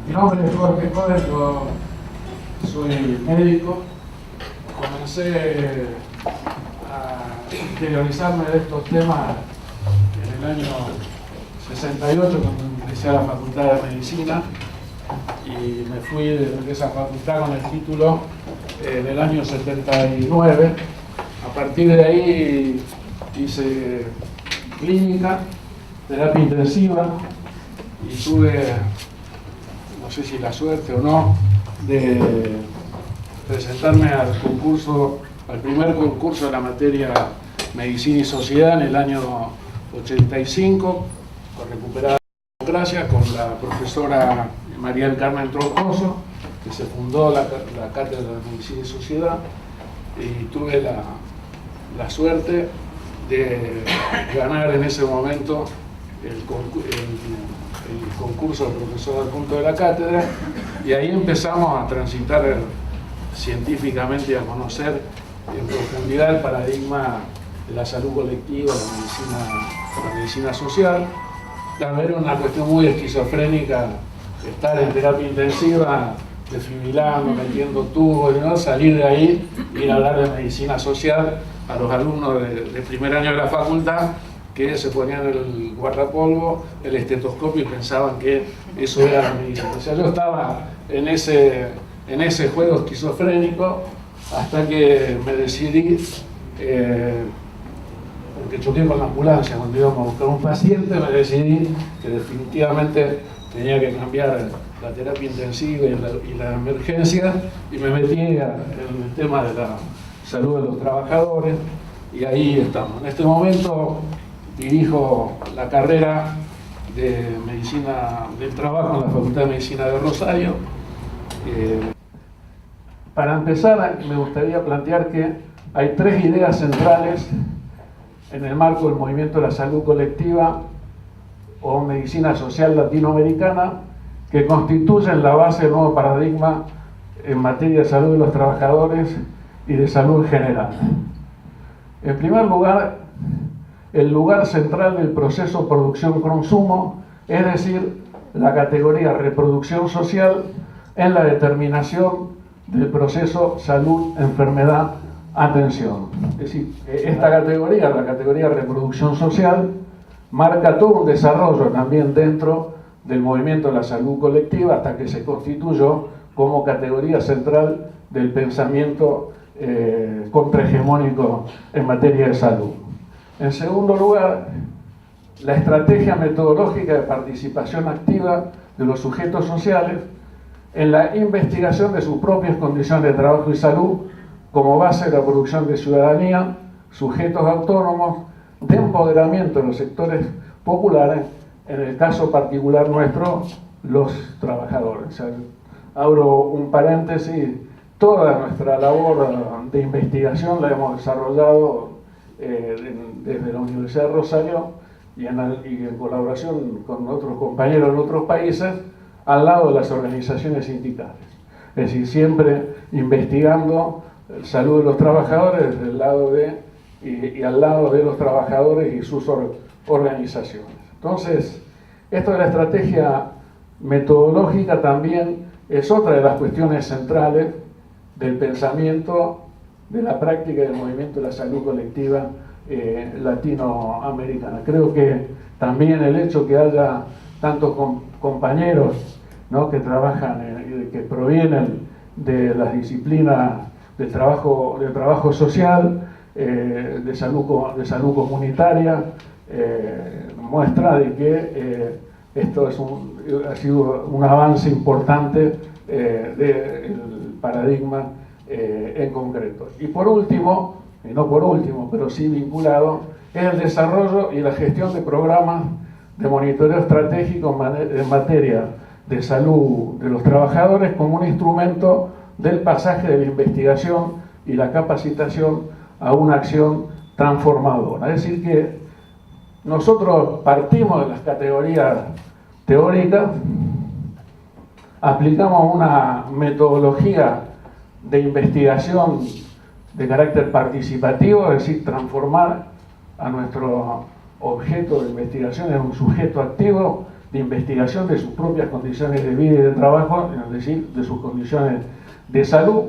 Mi nombre es Jorge Cohen, yo soy médico. Comencé a interiorizarme de estos temas en el año 68, cuando empecé a la Facultad de Medicina, y me fui de esa facultad con el título en el año 79. A partir de ahí hice clínica, terapia intensiva, y tuve, no sé si la suerte o no, de presentarme al primer concurso de la materia Medicina y Sociedad en el año 85, con recuperada democracia, con la profesora María del Carmen Troncoso, que se fundó la Cátedra de Medicina y Sociedad, y tuve la suerte de ganar en ese momento el concurso de profesor adjunto de la cátedra, y ahí empezamos a transitar científicamente y a conocer en profundidad el paradigma de la salud colectiva, la medicina social. También era una cuestión muy esquizofrénica estar en terapia intensiva, desfibrilando, metiendo tubos, ¿no? Salir de ahí, ir a hablar de medicina social a los alumnos de primer año de la facultad, que se ponían el guardapolvo, el estetoscopio, y pensaban que eso era la medicina. O sea, yo estaba en ese juego esquizofrénico hasta que me decidí, porque choqué con la ambulancia cuando íbamos a buscar un paciente, me decidí que definitivamente tenía que cambiar la terapia intensiva y la emergencia, y me metí en el tema de la salud de los trabajadores, y ahí estamos. En este momento dirijo la carrera de medicina del trabajo en la Facultad de Medicina de Rosario. Para empezar, me gustaría plantear que hay tres ideas centrales en el marco del movimiento de la salud colectiva o medicina social latinoamericana, que constituyen la base del nuevo paradigma en materia de salud de los trabajadores y de salud en general. En primer lugar, el lugar central del proceso producción-consumo, es decir, la categoría reproducción social en la determinación del proceso salud-enfermedad-atención. Es decir, esta categoría, la categoría reproducción social, marca todo un desarrollo también dentro del movimiento de la salud colectiva hasta que se constituyó como categoría central del pensamiento contrahegemónico en materia de salud. En segundo lugar, la estrategia metodológica de participación activa de los sujetos sociales en la investigación de sus propias condiciones de trabajo y salud como base de la producción de ciudadanía, sujetos autónomos, de empoderamiento de los sectores populares, en el caso particular nuestro, los trabajadores. O sea, abro un paréntesis, toda nuestra labor de investigación la hemos desarrollado desde la Universidad de Rosario y en colaboración con otros compañeros en otros países, al lado de las organizaciones sindicales. Es decir, siempre investigando salud de los trabajadores desde el lado y al lado de los trabajadores y sus organizaciones. Entonces, esto de la estrategia metodológica también es otra de las cuestiones centrales del pensamiento, de la práctica del movimiento de la salud colectiva latinoamericana. Creo que también el hecho que haya tantos compañeros, ¿no?, que trabajan, que provienen de las disciplinas del trabajo social, de salud comunitaria, muestra de que esto ha sido un avance importante del paradigma en concreto. Y por último, y no por último, pero sí vinculado, es el desarrollo y la gestión de programas de monitoreo estratégico en materia de salud de los trabajadores como un instrumento del pasaje de la investigación y la capacitación a una acción transformadora. Es decir, que nosotros partimos de las categorías teóricas, aplicamos una metodología de investigación de carácter participativo, es decir, transformar a nuestro objeto de investigación en un sujeto activo de investigación de sus propias condiciones de vida y de trabajo, es decir, de sus condiciones de salud,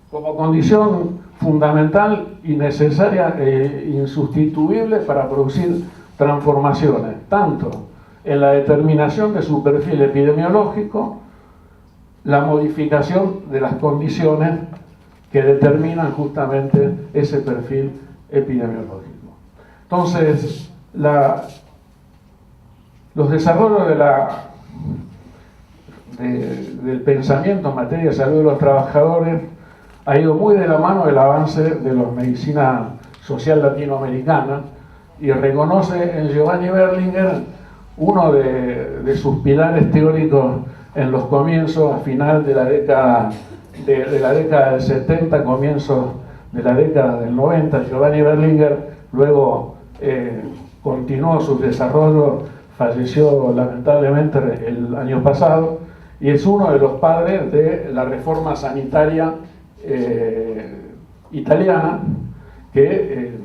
como condición fundamental y necesaria e insustituible para producir transformaciones, tanto en la determinación de su perfil epidemiológico, la modificación de las condiciones que determinan justamente ese perfil epidemiológico. Entonces, los desarrollos del pensamiento en materia de salud de los trabajadores ha ido muy de la mano del avance de la medicina social latinoamericana, y reconoce en Giovanni Berlinger uno de sus pilares teóricos en los comienzos, a final de la década del 70, comienzos de la década del 90. Giovanni Berlinger luego continuó su desarrollo, falleció lamentablemente el año pasado, y es uno de los padres de la reforma sanitaria italiana, que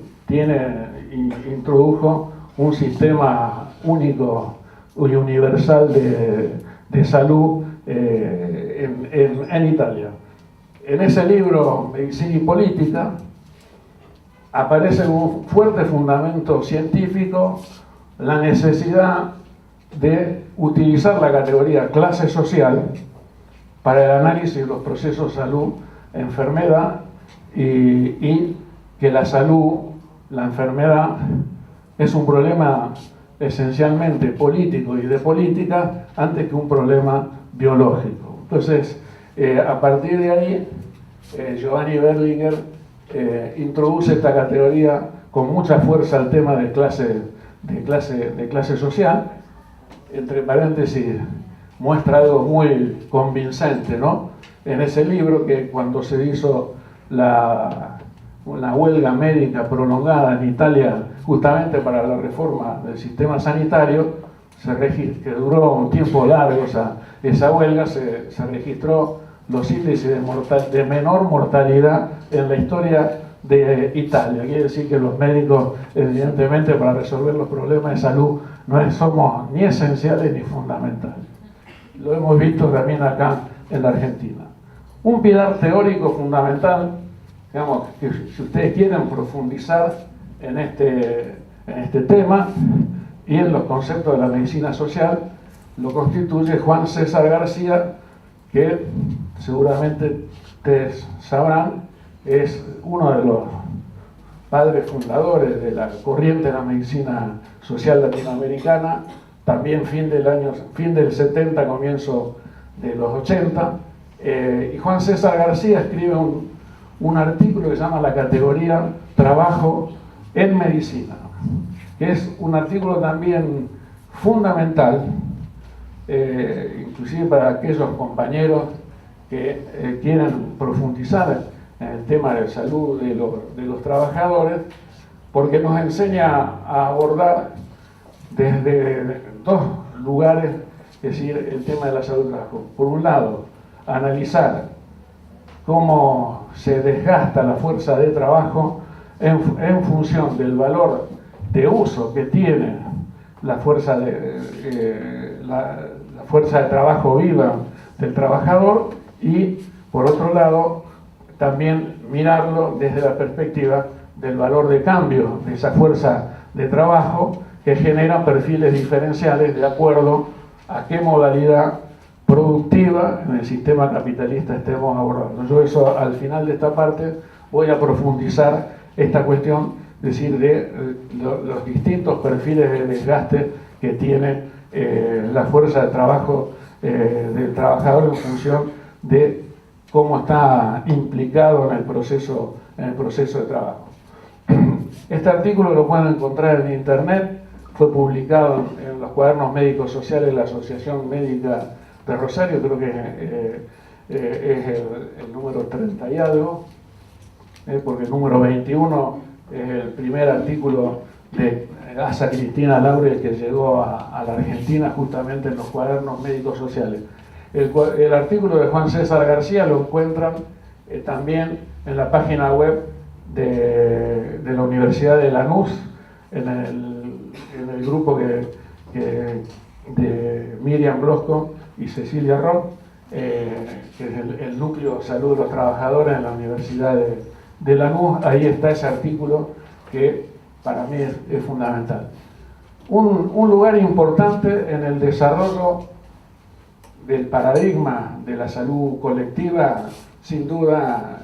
introdujo un sistema único y universal de salud en Italia. En ese libro, Medicina y Política, aparece un fuerte fundamento científico, la necesidad de utilizar la categoría clase social para el análisis de los procesos de salud, enfermedad, y que la salud, la enfermedad, es un problema esencialmente político y de política antes que un problema biológico. Entonces, a partir de ahí, Giovanni Berlinger introduce esta categoría con mucha fuerza al tema de clase social. Entre paréntesis, muestra algo muy convincente, ¿no? En ese libro, que cuando se hizo una huelga médica prolongada en Italia justamente para la reforma del sistema sanitario, que duró un tiempo largo esa huelga, se registró los índices de menor mortalidad en la historia de Italia. Quiere decir que los médicos, evidentemente, para resolver los problemas de salud no somos ni esenciales ni fundamentales. Lo hemos visto también acá en la Argentina. Un pilar teórico fundamental, digamos, que si ustedes quieren profundizar en este tema y en los conceptos de la medicina social, lo constituye Juan César García, que seguramente ustedes sabrán, es uno de los padres fundadores de la corriente de la medicina social latinoamericana, también fin del 70, comienzo de los 80, y Juan César García escribe un artículo que se llama La categoría Trabajo en Medicina, que es un artículo también fundamental, inclusive para aquellos compañeros que quieren profundizar en el tema de salud de los trabajadores, porque nos enseña a abordar desde dos lugares, es decir, el tema de la salud del trabajo. Por un lado, analizar cómo se desgasta la fuerza de trabajo en función del valor de uso que tiene la fuerza de trabajo viva del trabajador, y por otro lado también mirarlo desde la perspectiva del valor de cambio de esa fuerza de trabajo, que genera perfiles diferenciales de acuerdo a qué modalidad productiva en el sistema capitalista estemos abordando. Yo eso, al final de esta parte, voy a profundizar esta cuestión, es decir, de los distintos perfiles de desgaste que tiene la fuerza de trabajo del trabajador en función de cómo está implicado en el proceso de trabajo. Este artículo lo pueden encontrar en internet, fue publicado en los cuadernos médicos sociales de la Asociación Médica de Rosario, creo que es el número 30 y algo, porque el número 21 es el primer artículo de Asa Cristina Laurel que llegó a la Argentina justamente en los cuadernos médicos sociales. El artículo de Juan César García lo encuentran también en la página web de la Universidad de Lanús, en el grupo de Miriam Blosco y Cecilia Roth, que es el núcleo de salud de los trabajadores en la Universidad de Lanús. Ahí está ese artículo que para mí es fundamental. Un lugar importante en el desarrollo del paradigma de la salud colectiva, sin duda,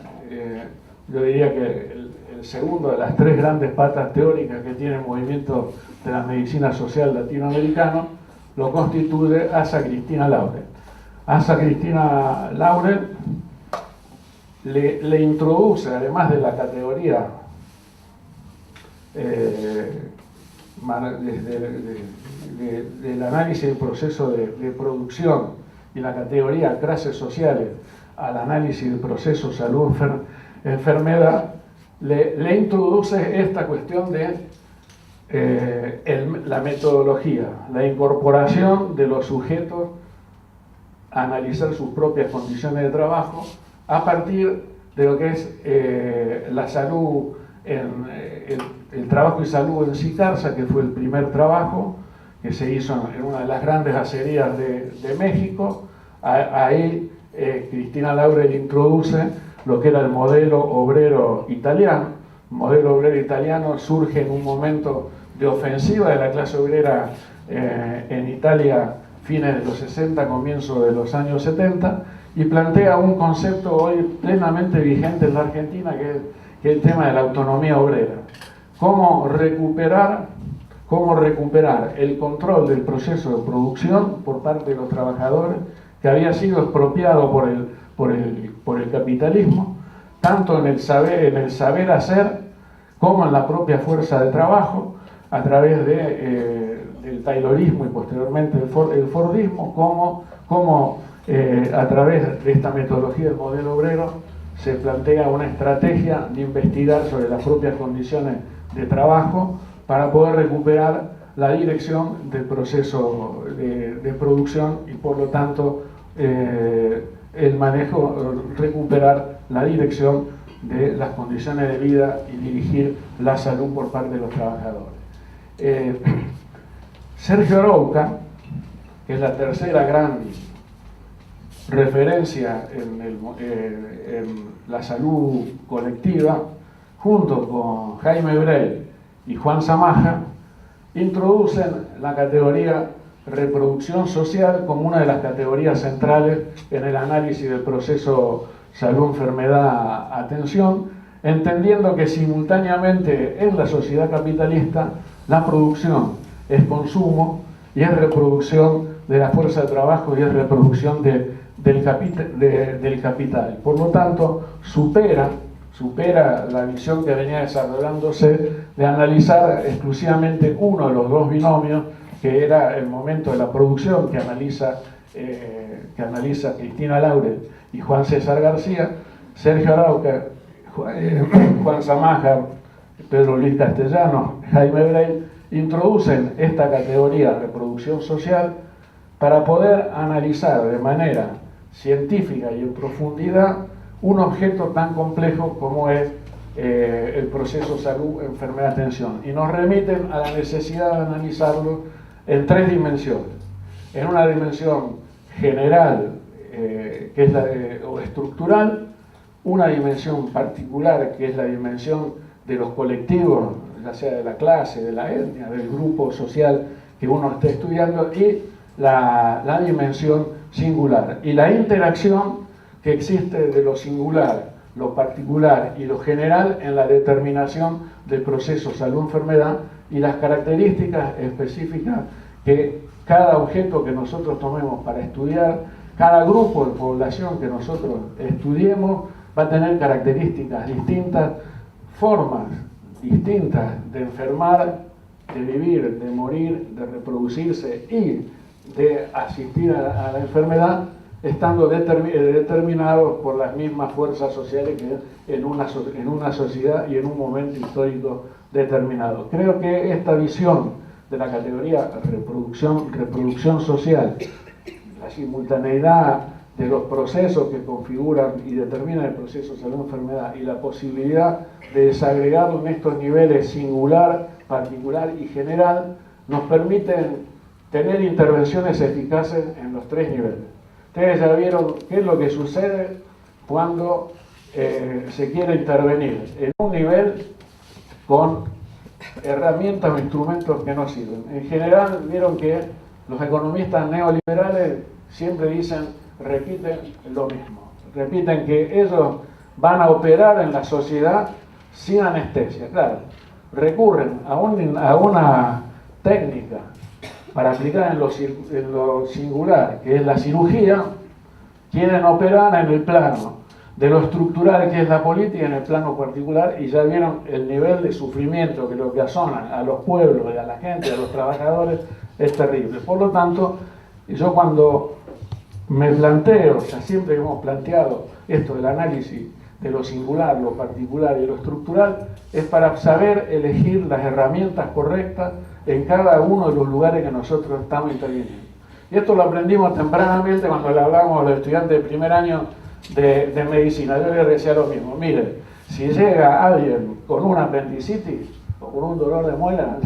yo diría que el segundo de las tres grandes patas teóricas que tiene el movimiento de la medicina social latinoamericano, lo constituye Asa Cristina Laurel. Asa Cristina Laurel le introduce, además de la categoría del análisis del proceso de producción y la categoría clases sociales al análisis del proceso salud-enfermedad, le introduce esta cuestión de la metodología, la incorporación de los sujetos a analizar sus propias condiciones de trabajo a partir de lo que es la salud, el trabajo y salud en Sicarza, que fue el primer trabajo que se hizo en una de las grandes acerías de México. Ahí Cristina Laurel introduce lo que era el modelo obrero italiano. El modelo obrero italiano surge en un momento de ofensiva de la clase obrera en Italia, fines de los 60, comienzo de los años 70, y plantea un concepto hoy plenamente vigente en la Argentina, que es el tema de la autonomía obrera. Cómo recuperar el control del proceso de producción por parte de los trabajadores, que había sido expropiado por el capitalismo, tanto en el saber hacer como en la propia fuerza de trabajo, a través del taylorismo y posteriormente el fordismo, como a través de esta metodología del modelo obrero se plantea una estrategia de investigar sobre las propias condiciones de trabajo para poder recuperar la dirección del proceso de producción y por lo tanto el manejo, recuperar la dirección de las condiciones de vida y dirigir la salud por parte de los trabajadores. Sergio Arouca, que es la tercera gran referencia en la salud colectiva, junto con Jaime Brel y Juan Zamaja, introducen la categoría reproducción social como una de las categorías centrales en el análisis del proceso salud-enfermedad-atención, entendiendo que simultáneamente en la sociedad capitalista la producción es consumo y es reproducción de la fuerza de trabajo y es reproducción del capital. Por lo tanto, supera la visión que venía desarrollándose de analizar exclusivamente uno de los dos binomios, que era el momento de la producción que analiza Cristina Laurel y Juan César García. Sergio Arouca, Juan Zamaja, Pedro Luis Castellano, Jaime Brel introducen esta categoría de reproducción social para poder analizar de manera científica y en profundidad un objeto tan complejo como es el proceso salud-enfermedad-atención, y nos remiten a la necesidad de analizarlo en tres dimensiones. En una dimensión general, que es o estructural, una dimensión particular, que es la dimensión de los colectivos, ya sea de la clase, de la etnia, del grupo social que uno esté estudiando, y la dimensión singular, y la interacción que existe de lo singular, lo particular y lo general en la determinación del proceso salud-enfermedad y las características específicas que cada objeto que nosotros tomemos para estudiar, cada grupo de población que nosotros estudiemos, va a tener características distintas, formas distintas de enfermar, de vivir, de morir, de reproducirse y de asistir a la enfermedad, estando determinados por las mismas fuerzas sociales que en una sociedad y en un momento histórico determinado. Creo que esta visión de la categoría reproducción social, la simultaneidad de los procesos que configuran y determinan el proceso de salud-enfermedad y la posibilidad de desagregarlo en estos niveles singular, particular y general, nos permiten tener intervenciones eficaces en los 3 niveles. Ustedes ya vieron qué es lo que sucede cuando se quiere intervenir en un nivel con herramientas o instrumentos que no sirven. En general, vieron que los economistas neoliberales siempre repiten lo mismo. Repiten que ellos van a operar en la sociedad sin anestesia. Claro, recurren a una técnica para aplicar en lo singular, que es la cirugía. Quieren operar en el plano de lo estructural, que es la política, en el plano particular, y ya vieron el nivel de sufrimiento que lo que asona a los pueblos, y a la gente, a los trabajadores, es terrible. Por lo tanto, yo cuando me planteo, o sea, siempre hemos planteado esto del análisis de lo singular, lo particular y lo estructural, es para saber elegir las herramientas correctas en cada uno de los lugares que nosotros estamos interviniendo. Y esto lo aprendimos tempranamente cuando le hablamos a los estudiantes de primer año de medicina. Yo les decía lo mismo: mire, si llega alguien con una apendicitis o con un dolor de muela,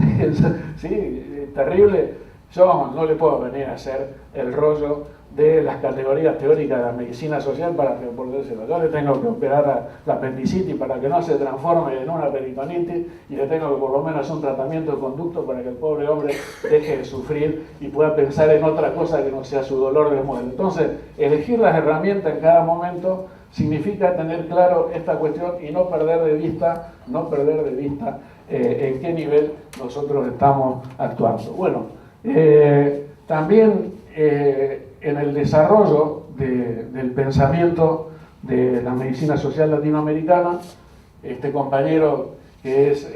sí, terrible, yo no le puedo venir a hacer el rollo de las categorías teóricas de la medicina social para resolvérselo. Yo le tengo que operar a la apendicitis para que no se transforme en una peritonitis, y le tengo que por lo menos hacer un tratamiento de conducto para que el pobre hombre deje de sufrir y pueda pensar en otra cosa que no sea su dolor de muela. Entonces, elegir las herramientas en cada momento significa tener claro esta cuestión y no perder de vista en qué nivel nosotros estamos actuando. Bueno, también en el desarrollo del pensamiento de la medicina social latinoamericana, este compañero que es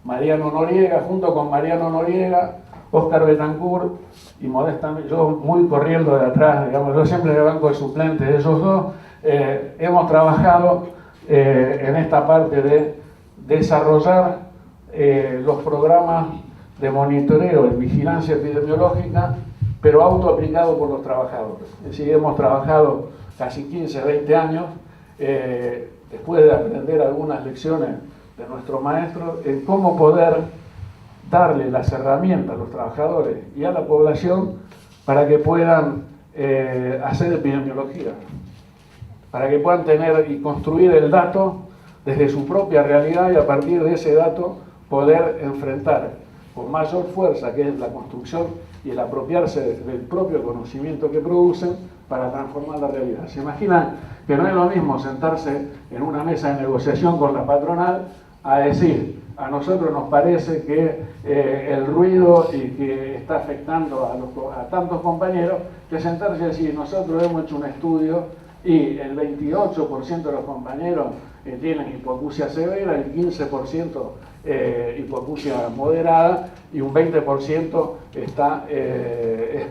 Mariano Noriega, junto con Mariano Noriega, Óscar Betancourt y modestamente, yo muy corriendo de atrás, digamos, yo siempre me banco de suplente de ellos dos, hemos trabajado en esta parte de desarrollar los programas de monitoreo y vigilancia epidemiológica, pero autoaplicado por los trabajadores. Es decir, hemos trabajado casi 15, 20 años, después de aprender algunas lecciones de nuestros maestros, en cómo poder darle las herramientas a los trabajadores y a la población para que puedan hacer epidemiología, para que puedan tener y construir el dato desde su propia realidad, y a partir de ese dato poder enfrentar con mayor fuerza, que es la construcción y el apropiarse del propio conocimiento que producen para transformar la realidad. ¿Se imaginan que no es lo mismo sentarse en una mesa de negociación con la patronal a decir: a nosotros nos parece que el ruido y que está afectando a tantos compañeros, que sentarse y decir: nosotros hemos hecho un estudio y el 28% de los compañeros tienen hipoacusia severa, el 15% hipoacusia moderada, y un 20% está en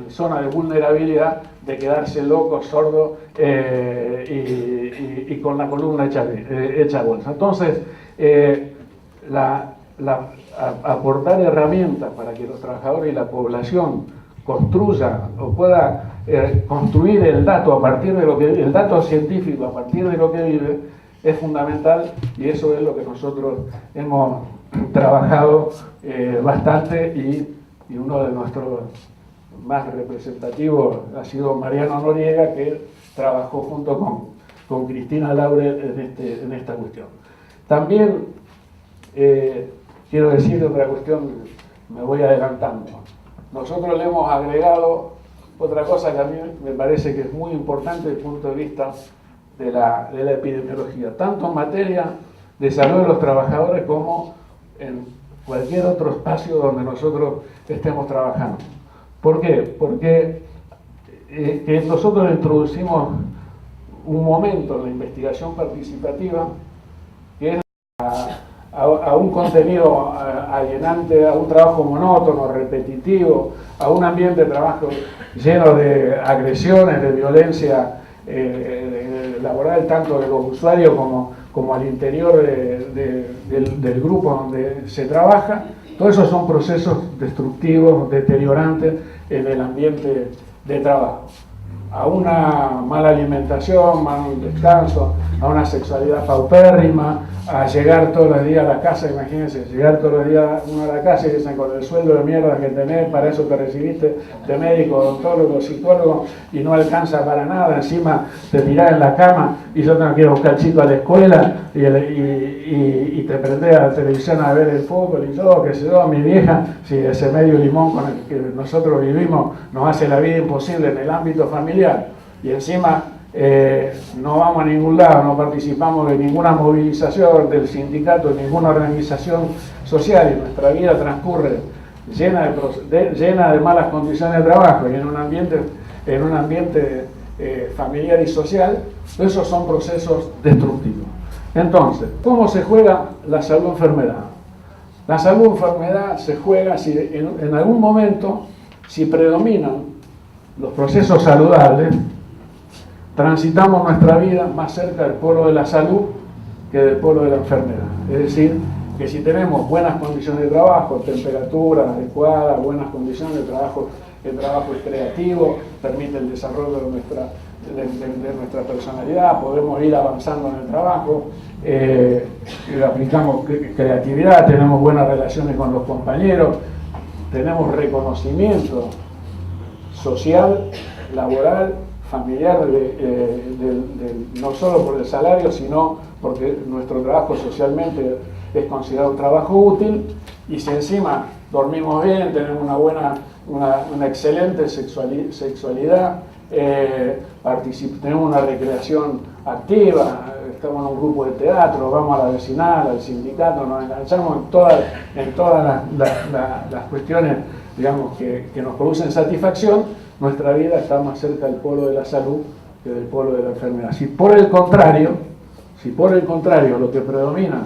zona de vulnerabilidad de quedarse loco, sordo y con la columna hecha bolsa. Entonces, aportar herramientas para que los trabajadores y la población construya o pueda construir el dato a partir de lo que el dato científico a partir de lo que vive es fundamental, y eso es lo que nosotros hemos trabajado bastante, y uno de nuestros más representativos ha sido Mariano Noriega, que trabajó junto con Cristina Laurel en esta cuestión. También quiero decir otra cuestión, me voy adelantando. Nosotros le hemos agregado otra cosa que a mí me parece que es muy importante desde el punto de vista de la epidemiología, tanto en materia de salud de los trabajadores como en cualquier otro espacio donde nosotros estemos trabajando. ¿Por qué? Porque nosotros introducimos un momento en la investigación participativa que es a un contenido alienante, a un trabajo monótono, repetitivo, a un ambiente de trabajo lleno de agresiones, de violencia laboral, tanto de los usuarios como al interior del grupo donde se trabaja. Todos esos son procesos destructivos, deteriorantes en el ambiente de trabajo. A una mala alimentación, mal descanso, a una sexualidad paupérrima, a llegar todos los días a la casa, imagínense, llegar todos los días uno a la casa y dicen con el sueldo de mierda que tenés, para eso te recibiste de médico, odontólogo, psicólogo y no alcanza para nada, encima te tirás en la cama y yo tengo que ir a buscar al chico a la escuela y te prendés a la televisión a ver el fútbol y yo, qué sé yo, mi vieja, si ese medio limón con el que nosotros vivimos nos hace la vida imposible en el ámbito familiar y encima no vamos a ningún lado, no participamos de ninguna movilización del sindicato, de ninguna organización social y nuestra vida transcurre llena de malas condiciones de trabajo y en un ambiente familiar y social, esos son procesos destructivos. Entonces, ¿cómo se juega la salud-enfermedad? La salud-enfermedad se juega si en algún momento, si predominan los procesos saludables, transitamos nuestra vida más cerca del polo de la salud que del polo de la enfermedad. Es decir, que si tenemos buenas condiciones de trabajo, temperatura adecuada, buenas condiciones de trabajo, el trabajo es creativo, permite el desarrollo de nuestra personalidad, podemos ir avanzando en el trabajo, aplicamos creatividad, tenemos buenas relaciones con los compañeros, tenemos reconocimiento social, laboral, familiar, no solo por el salario, sino porque nuestro trabajo socialmente es considerado un trabajo útil, y si encima dormimos bien, tenemos una excelente sexualidad, tenemos una recreación activa, estamos en un grupo de teatro, vamos a la vecinal, al sindicato, nos enganchamos en todas las cuestiones, digamos, que nos producen satisfacción, nuestra vida está más cerca del polo de la salud que del polo de la enfermedad. Si por el contrario lo que predomina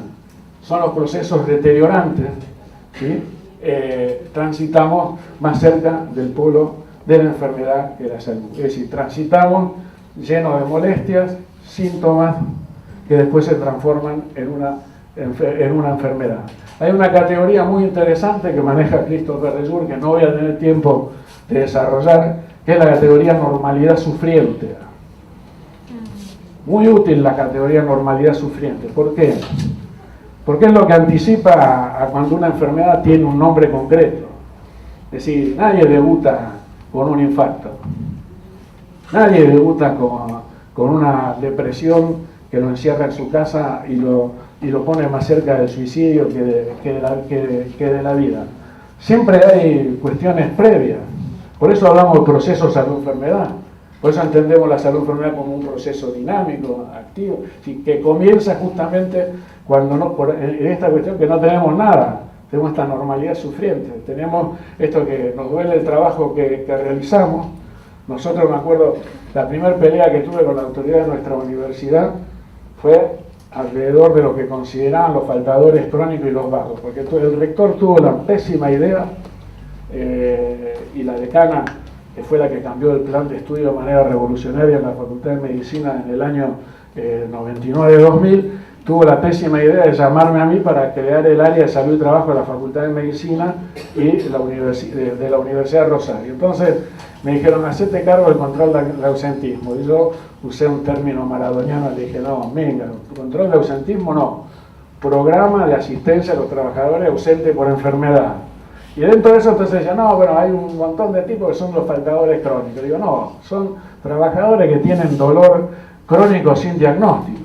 son los procesos deteriorantes, ¿sí? Transitamos más cerca del polo de la enfermedad que de la salud. Es decir, transitamos llenos de molestias, síntomas que después se transforman en una enfermedad. Hay una categoría muy interesante que maneja Christopher Rejour, que no voy a tener tiempo de desarrollar, que es la categoría normalidad sufriente. Muy útil la categoría normalidad sufriente. ¿Por qué? Porque es lo que anticipa a cuando una enfermedad tiene un nombre concreto. Es decir, nadie debuta con un infarto. Nadie debuta con una depresión que lo encierra en su casa y lo pone más cerca del suicidio que de la vida. Siempre hay cuestiones previas. Por eso hablamos de proceso salud-enfermedad. Por eso entendemos la salud-enfermedad como un proceso dinámico, activo, que comienza justamente en esta cuestión que no tenemos nada. Tenemos esta normalidad sufriente. Tenemos esto que nos duele el trabajo que realizamos. Nosotros, me acuerdo, la primera pelea que tuve con la autoridad de nuestra universidad fue alrededor de lo que consideraban los faltadores crónicos y los vagos, porque el rector tuvo la pésima idea, y la decana, que fue la que cambió el plan de estudio de manera revolucionaria en la Facultad de Medicina en el año 99-2000, tuvo la pésima idea de llamarme a mí para crear el área de salud y trabajo de la Facultad de Medicina y de la Universidad de Rosario. Entonces me dijeron, hacete cargo del control del ausentismo. Y yo usé un término maradoniano, le dije, no, venga, control de ausentismo no, programa de asistencia a los trabajadores ausentes por enfermedad. Y dentro de eso entonces decía, no, bueno, hay un montón de tipos que son los faltadores crónicos. Digo, no, son trabajadores que tienen dolor crónico sin diagnóstico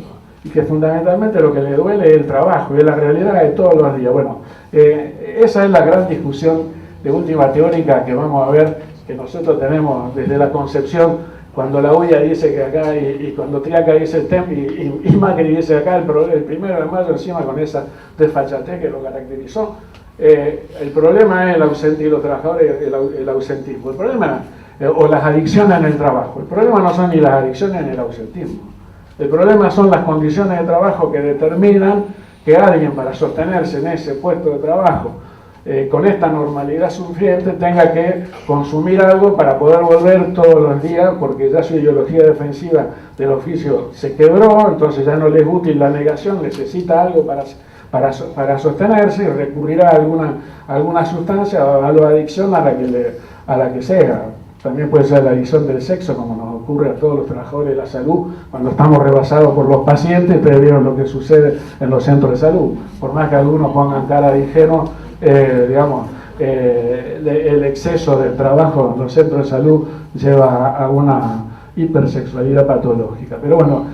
y que fundamentalmente lo que le duele es el trabajo y es la realidad de todos los días. Bueno, esa es la gran discusión de última teórica que vamos a ver, que nosotros tenemos desde la concepción, cuando la UIA dice que acá, y cuando Triaca dice el TEM, y Macri dice acá el 1 de mayo, encima con esa desfachatez que lo caracterizó. El problema es el ausentismo, y los trabajadores, el ausentismo. El problema, o las adicciones en el trabajo. El problema no son ni las adicciones ni el ausentismo. El problema son las condiciones de trabajo que determinan que alguien, para sostenerse en ese puesto de trabajo, con esta normalidad sufriente, tenga que consumir algo para poder volver todos los días, porque ya su ideología defensiva del oficio se quebró, entonces ya no le es útil la negación, necesita algo para sostenerse y recurrirá a alguna sustancia o a la adicción a la que sea. También puede ser la adicción del sexo, como nos ocurre a todos los trabajadores de la salud cuando estamos rebasados por los pacientes. Ustedes vieron lo que sucede en los centros de salud. Por más que algunos pongan cara de ingenuo, el exceso de trabajo en los centros de salud lleva a una hipersexualidad patológica. Pero bueno,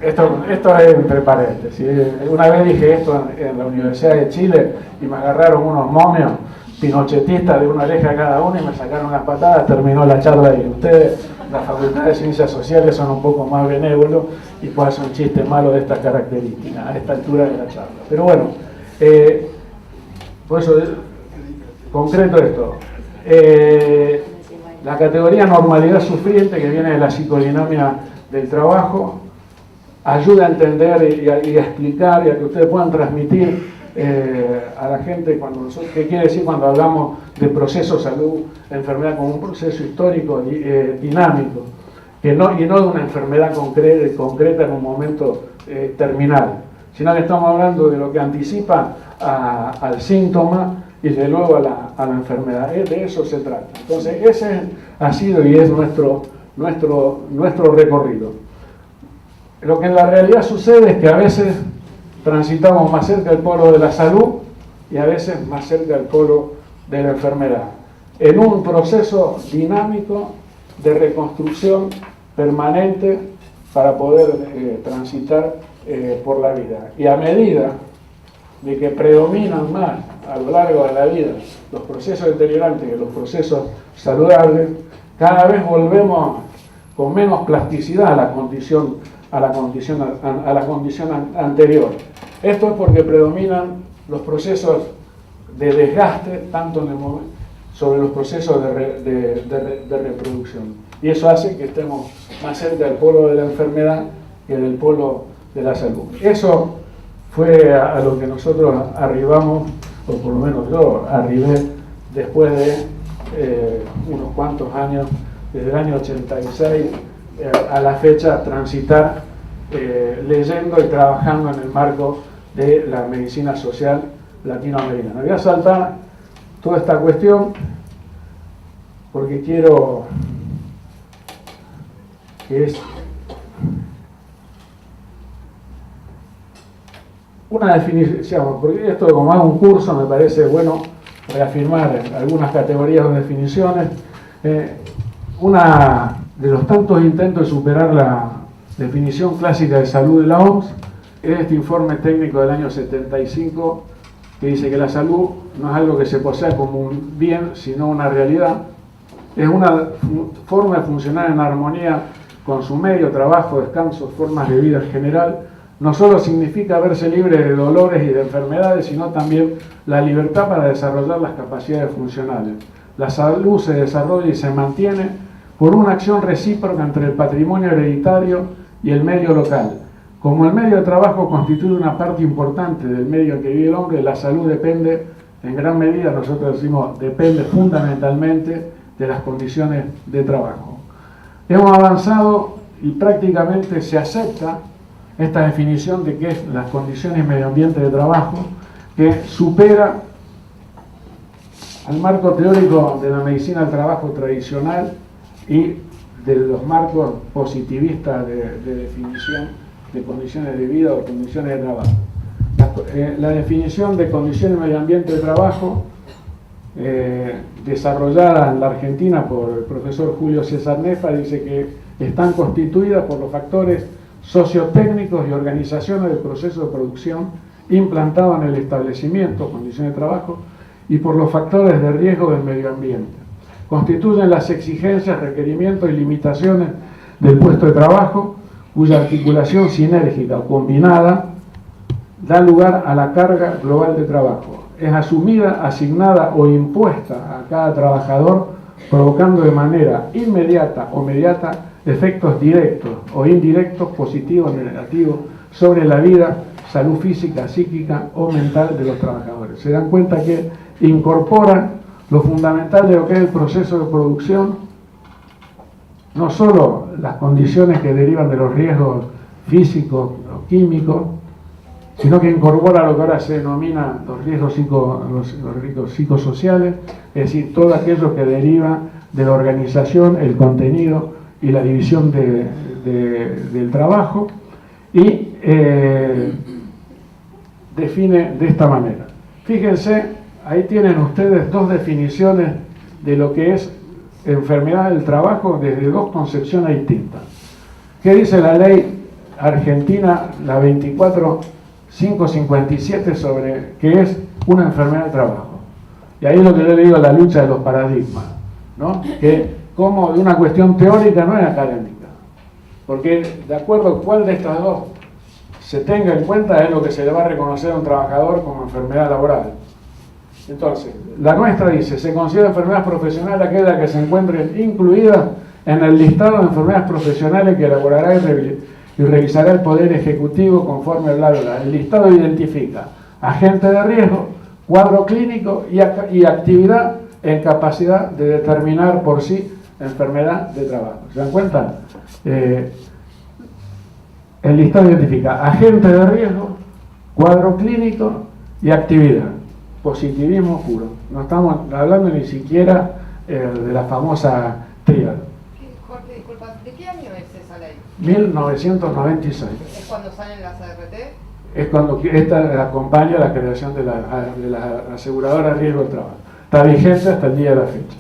esto es entre paréntesis. Una vez dije esto en la Universidad de Chile y me agarraron unos momios pinochetistas de una oreja cada uno y me sacaron unas patadas, terminó la charla y ustedes, la Facultad de Ciencias Sociales, son un poco más benévolos y pueden hacer un chiste malo de estas características a esta altura de la charla. Pero bueno, por eso concreto esto. La categoría normalidad sufriente, que viene de la psicodinámica del trabajo, ayuda a entender y a explicar y a que ustedes puedan transmitir a la gente qué quiere decir cuando hablamos de proceso salud, enfermedad como un proceso histórico dinámico, y no de una enfermedad concreta en un momento terminal, sino que estamos hablando de lo que anticipa al síntoma y de luego a la enfermedad. De eso se trata. Entonces ese ha sido y es nuestro recorrido. Lo que en la realidad sucede es que a veces transitamos más cerca del polo de la salud y a veces más cerca del polo de la enfermedad, en un proceso dinámico de reconstrucción permanente para poder transitar por la vida. Y a medida de que predominan más a lo largo de la vida los procesos deteriorantes que los procesos saludables, cada vez volvemos con menos plasticidad a la condición anterior. Esto es porque predominan los procesos de desgaste tanto en el momento sobre los procesos de reproducción, y eso hace que estemos más cerca del polo de la enfermedad que del polo de la salud. Eso fue a lo que nosotros arribamos, o por lo menos yo arribé después de unos cuantos años, desde el año 86 a la fecha, transitar leyendo y trabajando en el marco de la medicina social latinoamericana. Voy a saltar toda esta cuestión porque quiero que es una definición, porque esto como es un curso me parece bueno reafirmar algunas categorías o definiciones. Una de los tantos intentos de superar la definición clásica de salud de la OMS es este informe técnico del año 75 que dice que la salud no es algo que se posea como un bien, sino una realidad. Es una forma de funcionar en armonía con su medio, trabajo, descanso, formas de vida en general. No solo significa verse libre de dolores y de enfermedades, sino también la libertad para desarrollar las capacidades funcionales. La salud se desarrolla y se mantiene por una acción recíproca entre el patrimonio hereditario y el medio local. Como el medio de trabajo constituye una parte importante del medio en que vive el hombre, la salud depende en gran medida, nosotros decimos, depende fundamentalmente de las condiciones de trabajo. Hemos avanzado y prácticamente se acepta esta definición de qué es las condiciones y medio ambiente de trabajo, que supera al marco teórico de la medicina del trabajo tradicional y de los marcos positivistas de definición de condiciones de vida o condiciones de trabajo. La definición de condiciones y medio ambiente de trabajo, desarrollada en la Argentina por el profesor Julio César Nefa, dice que están constituidas por los factores sociotécnicos y organizaciones del proceso de producción implantado en el establecimiento, condiciones de trabajo, y por los factores de riesgo del medio ambiente. Constituyen las exigencias, requerimientos y limitaciones del puesto de trabajo, cuya articulación sinérgica o combinada da lugar a la carga global de trabajo. Es asumida, asignada o impuesta a cada trabajador, provocando de manera inmediata o mediata efectos directos o indirectos, positivos o negativos, sobre la vida, salud física, psíquica o mental de los trabajadores. Se dan cuenta que incorporan lo fundamental de lo que es el proceso de producción, no solo las condiciones que derivan de los riesgos físicos o químicos, sino que incorpora lo que ahora se denomina los riesgos psicosociales, es decir, todo aquello que deriva de la organización, el contenido y la división del trabajo, y define de esta manera. Fíjense, ahí tienen ustedes dos definiciones de lo que es enfermedad del trabajo desde dos concepciones distintas. ¿Qué dice la ley argentina, la 24557, sobre qué es una enfermedad del trabajo? Y ahí es lo que yo le digo, la lucha de los paradigmas, ¿no? Que como de una cuestión teórica no es académica, porque de acuerdo a cuál de estas dos se tenga en cuenta es lo que se le va a reconocer a un trabajador como enfermedad laboral. Entonces, la nuestra dice, se considera enfermedad profesional aquella que se encuentre incluida en el listado de enfermedades profesionales que elaborará y revisará el Poder Ejecutivo conforme bla, bla, bla. El listado identifica agente de riesgo, cuadro clínico y actividad en capacidad de determinar por sí enfermedad de trabajo. ¿Se dan cuenta? El listado identifica agente de riesgo, cuadro clínico y actividad. Positivismo puro. No estamos hablando ni siquiera de la famosa tríada. Jorge, disculpa, ¿de qué año es esa ley? 1996. ¿Es cuando salen las ART? Es cuando esta acompaña la creación de la aseguradora de riesgo del trabajo. Está vigente hasta el día de la fecha.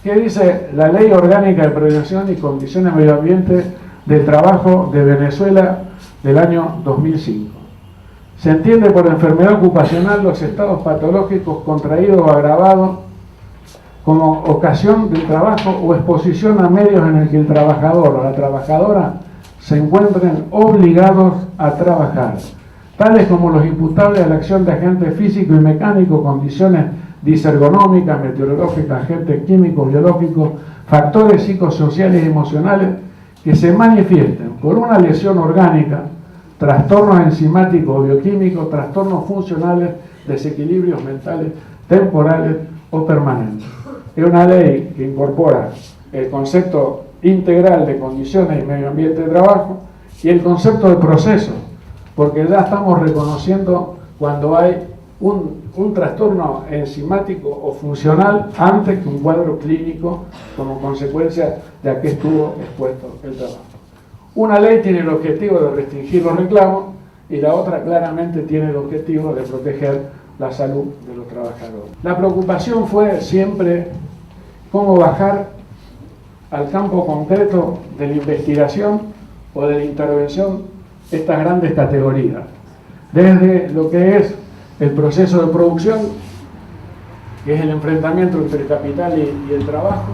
¿Qué dice la Ley Orgánica de Prevención y Condiciones de Medio Ambiente del Trabajo de Venezuela del año 2005? Se entiende por enfermedad ocupacional los estados patológicos contraídos o agravados como ocasión del trabajo o exposición a medios en el que el trabajador o la trabajadora se encuentren obligados a trabajar, tales como los imputables a la acción de agentes físicos y mecánicos, condiciones disergonómicas, meteorológicas, agentes químicos, biológicos, factores psicosociales y emocionales que se manifiesten por una lesión orgánica, trastornos enzimáticos o bioquímicos, trastornos funcionales, desequilibrios mentales, temporales o permanentes. Es una ley que incorpora el concepto integral de condiciones y medio ambiente de trabajo y el concepto de proceso, porque ya estamos reconociendo cuando hay un trastorno enzimático o funcional antes que un cuadro clínico como consecuencia de a qué estuvo expuesto el trabajo. Una ley tiene el objetivo de restringir los reclamos y la otra claramente tiene el objetivo de proteger la salud de los trabajadores. La preocupación fue siempre cómo bajar al campo concreto de la investigación o de la intervención estas grandes categorías, desde lo que es el proceso de producción, que es el enfrentamiento entre el capital y el trabajo,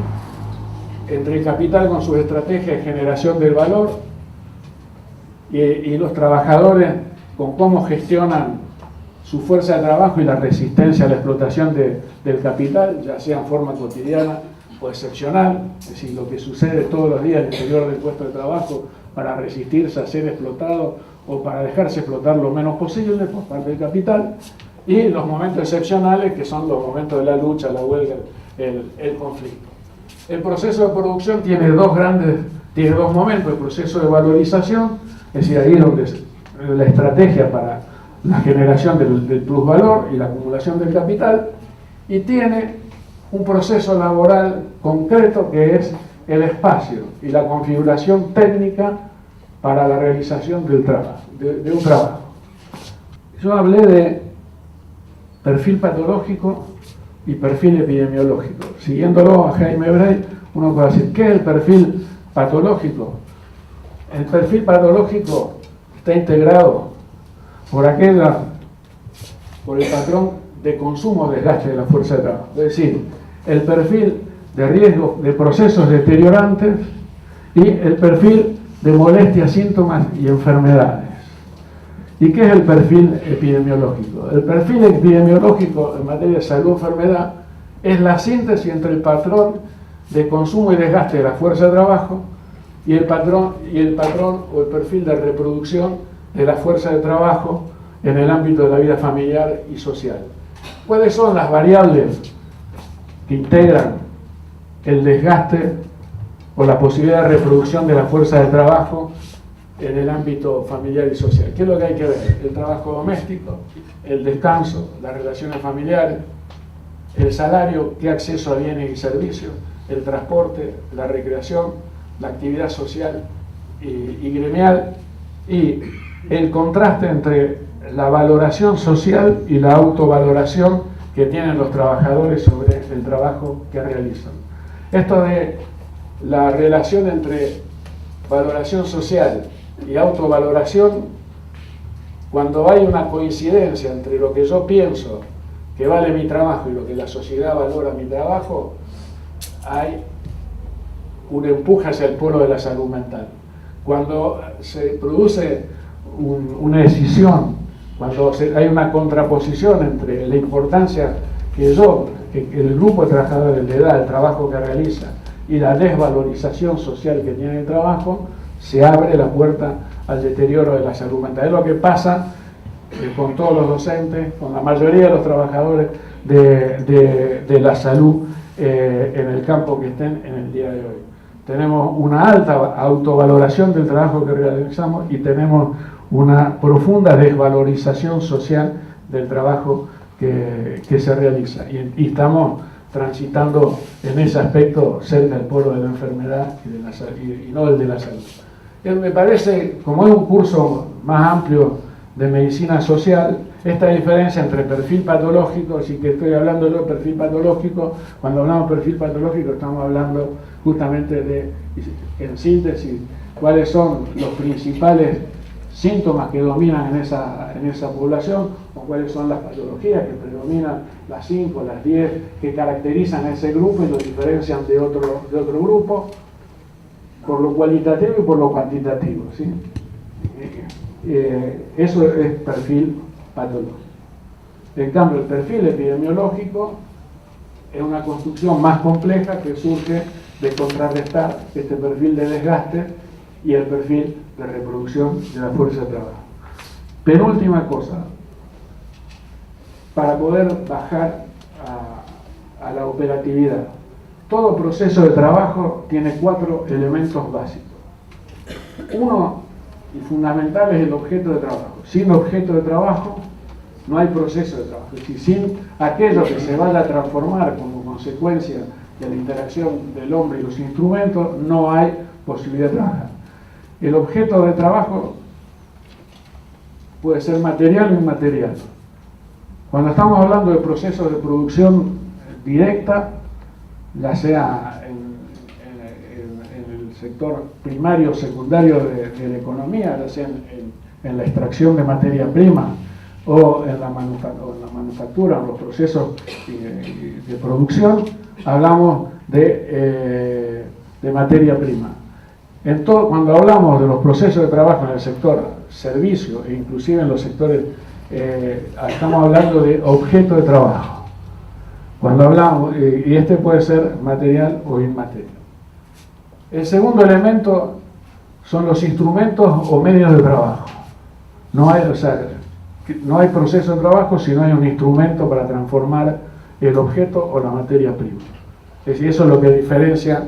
entre el capital con sus estrategias de generación del valor y los trabajadores con cómo gestionan su fuerza de trabajo y la resistencia a la explotación del capital, ya sea en forma cotidiana o excepcional, es decir, lo que sucede todos los días al interior del puesto de trabajo para resistirse a ser explotado o para dejarse explotar lo menos posible por parte del capital, y los momentos excepcionales que son los momentos de la lucha, la huelga, el conflicto. El proceso de producción tiene dos momentos: el proceso de valorización, es decir, ahí es donde la estrategia para la generación del plusvalor y la acumulación del capital, y tiene un proceso laboral concreto que es el espacio y la configuración técnica para la realización del trabajo, de un trabajo. Yo hablé de perfil patológico y perfil epidemiológico. Siguiéndolo a Jaime Brey, uno puede decir, ¿qué es el perfil patológico? El perfil patológico está integrado por el patrón de consumo o desgaste de la fuerza de trabajo. Es decir, el perfil de riesgo de procesos deteriorantes y el perfil de molestias, síntomas y enfermedades. ¿Y qué es el perfil epidemiológico? El perfil epidemiológico en materia de salud o enfermedad es la síntesis entre el patrón de consumo y desgaste de la fuerza de trabajo y el patrón o el perfil de reproducción de la fuerza de trabajo en el ámbito de la vida familiar y social. ¿Cuáles son las variables que integran el desgaste o la posibilidad de reproducción de la fuerza de trabajo en el ámbito familiar y social? ¿Qué es lo que hay que ver? El trabajo doméstico, el descanso, las relaciones familiares, el salario, qué acceso a bienes y servicios, el transporte, la recreación, la actividad social y gremial, y el contraste entre la valoración social y la autovaloración que tienen los trabajadores sobre el trabajo que realizan. Esto de la relación entre valoración social y autovaloración, cuando hay una coincidencia entre lo que yo pienso que vale mi trabajo y lo que la sociedad valora mi trabajo, hay un empuje hacia el polo de la salud mental. Cuando se produce una decisión, cuando hay una contraposición entre la importancia que el grupo de trabajadores le da al trabajo que realiza y la desvalorización social que tiene el trabajo, se abre la puerta al deterioro de la salud mental. Es lo que pasa con todos los docentes, con la mayoría de los trabajadores de la salud en el campo que estén en el día de hoy. Tenemos una alta autovaloración del trabajo que realizamos y tenemos una profunda desvalorización social del trabajo que se realiza. Y estamos transitando en ese aspecto cerca del polo de la enfermedad y no el de la salud. Me parece, como es un curso más amplio de medicina social, esta diferencia entre perfil patológico, así que estoy hablando yo de perfil patológico, cuando hablamos de perfil patológico estamos hablando justamente de, en síntesis, cuáles son los principales síntomas que dominan en esa población, o cuáles son las patologías que predominan, las 5, las 10, que caracterizan a ese grupo y lo diferencian de otro grupo, por lo cualitativo y por lo cuantitativo, ¿sí? Eso es perfil patológico. En cambio, el perfil epidemiológico es una construcción más compleja que surge de contrarrestar este perfil de desgaste y el perfil de reproducción de la fuerza de trabajo. Penúltima cosa, para poder bajar a la operatividad. Todo proceso de trabajo tiene 4 elementos básicos. Uno, y fundamental, es el objeto de trabajo. Sin objeto de trabajo no hay proceso de trabajo. Es decir, sin aquello que se vaya a transformar como consecuencia de la interacción del hombre y los instrumentos, no hay posibilidad de trabajar. El objeto de trabajo puede ser material o inmaterial. Cuando estamos hablando de procesos de producción directa, ya sea en el sector primario o secundario de la economía, ya sea en la extracción de materia prima o en la manufactura, en los procesos de producción, hablamos de materia prima. Cuando hablamos de los procesos de trabajo en el sector servicio e inclusive en los sectores, estamos hablando de objeto de trabajo. Cuando hablamos, y este puede ser material o inmaterial. El segundo elemento son los instrumentos o medios de trabajo. No hay proceso de trabajo si no hay un instrumento para transformar el objeto o la materia prima. Es decir, eso es lo que diferencia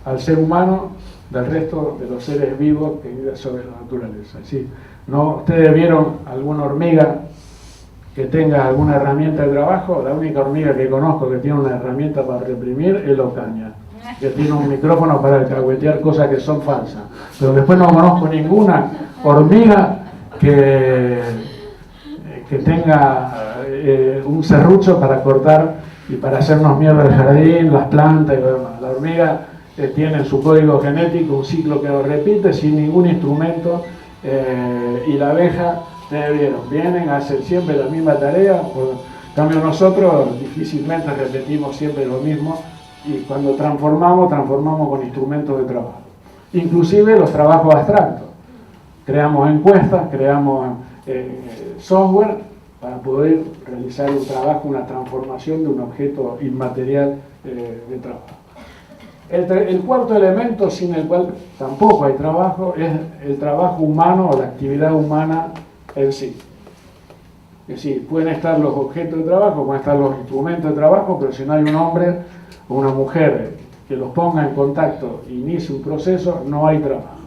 al ser humano del resto de los seres vivos que viven sobre la naturaleza. Es decir, ustedes vieron alguna hormiga que tenga alguna herramienta de trabajo. La única hormiga que conozco que tiene una herramienta para reprimir es la ocaña, que tiene un micrófono para alcahuetear cosas que son falsas. Pero después no conozco ninguna hormiga que tenga un serrucho para cortar y para hacernos mierda del jardín, las plantas y lo demás. La hormiga tiene en su código genético un ciclo que lo repite sin ningún instrumento, y la abeja, ustedes vieron, vienen, hacen siempre la misma tarea. En cambio nosotros difícilmente repetimos siempre lo mismo, y cuando transformamos con instrumentos de trabajo. Inclusive los trabajos abstractos. Creamos encuestas, creamos software para poder realizar un trabajo, una transformación de un objeto inmaterial de trabajo. El cuarto elemento, sin el cual tampoco hay trabajo, es el trabajo humano o la actividad humana en sí. Es decir, pueden estar los objetos de trabajo, pueden estar los instrumentos de trabajo, pero si no hay un hombre o una mujer que los ponga en contacto e inicie un proceso, no hay trabajo.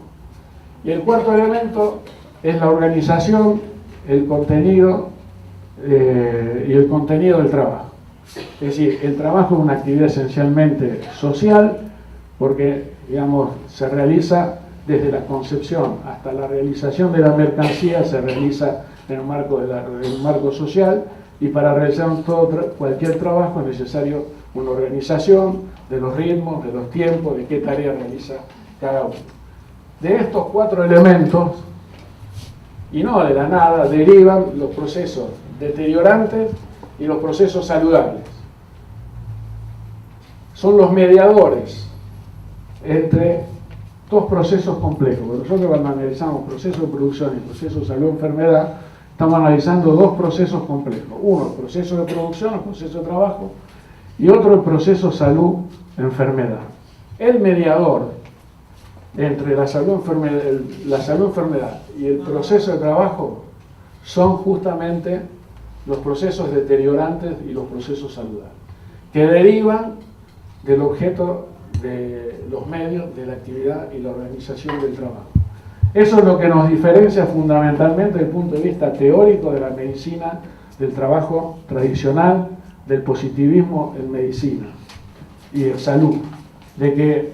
Y el cuarto elemento es la organización, el contenido y el contenido del trabajo. Es decir, el trabajo es una actividad esencialmente social porque, digamos, se realiza desde la concepción hasta la realización de la mercancía, se realiza en el marco social, y para realizar cualquier trabajo es necesario una organización de los ritmos, de los tiempos, de qué tarea realiza cada uno. De estos 4 elementos, y no de la nada, derivan los procesos deteriorantes y los procesos saludables. Son los mediadores entre 2 procesos complejos. Nosotros cuando analizamos procesos de producción y procesos de salud-enfermedad, estamos analizando 2 procesos complejos. Uno, el proceso de producción, el proceso de trabajo, y otro, el proceso salud-enfermedad. El mediador entre la salud-enfermedad y el proceso de trabajo son justamente los procesos deteriorantes y los procesos saludables, que derivan del objeto de los medios, de la actividad y la organización del trabajo. Eso es lo que nos diferencia fundamentalmente desde el punto de vista teórico de la medicina, del trabajo tradicional, del positivismo en medicina y en salud, de que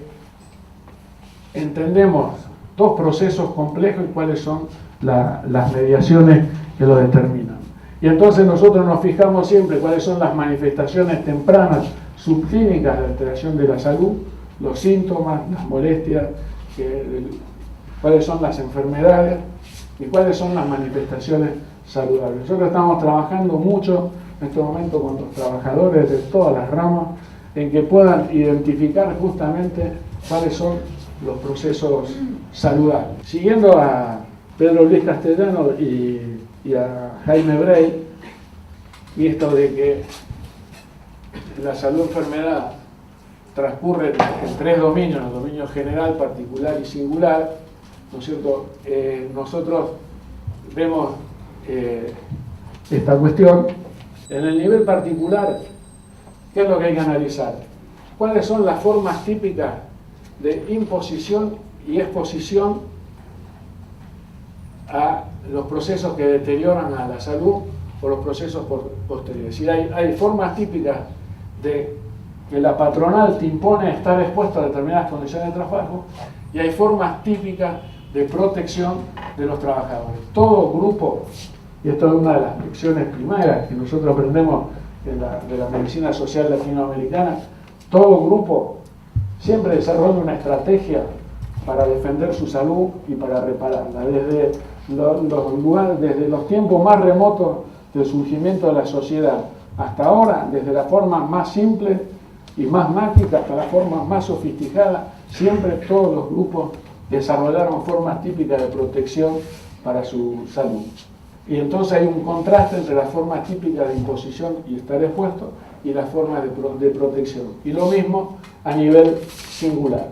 entendemos 2 procesos complejos y cuáles son las mediaciones que lo determinan. Y entonces nosotros nos fijamos siempre cuáles son las manifestaciones tempranas subclínicas de alteración de la salud, los síntomas, las molestias, cuáles son las enfermedades y cuáles son las manifestaciones saludables. Nosotros estamos trabajando mucho en este momento con los trabajadores de todas las ramas en que puedan identificar justamente cuáles son los procesos saludables. Siguiendo a Pedro Luis Castellano y a Jaime Brey, y esto de que la salud-enfermedad transcurre en 3 dominios, el dominio general, particular y singular, ¿no es cierto? Nosotros vemos esta cuestión en el nivel particular. ¿Qué es lo que hay que analizar? ¿Cuáles son las formas típicas de imposición y exposición a los procesos que deterioran a la salud o los procesos posteriores? Es decir, hay formas típicas de que la patronal te impone estar expuesto a determinadas condiciones de trabajo, y hay formas típicas de protección de los trabajadores. Todo grupo, y esto es una de las lecciones primeras que nosotros aprendemos de la medicina social latinoamericana, todo grupo siempre desarrolla una estrategia para defender su salud y para repararla. Desde los tiempos más remotos del surgimiento de la sociedad hasta ahora, desde la forma más simple y más mágica hasta la forma más sofisticada, siempre todos los grupos desarrollaron formas típicas de protección para su salud. Y entonces hay un contraste entre las formas típicas de imposición y estar expuesto y las formas de protección. Y lo mismo a nivel singular.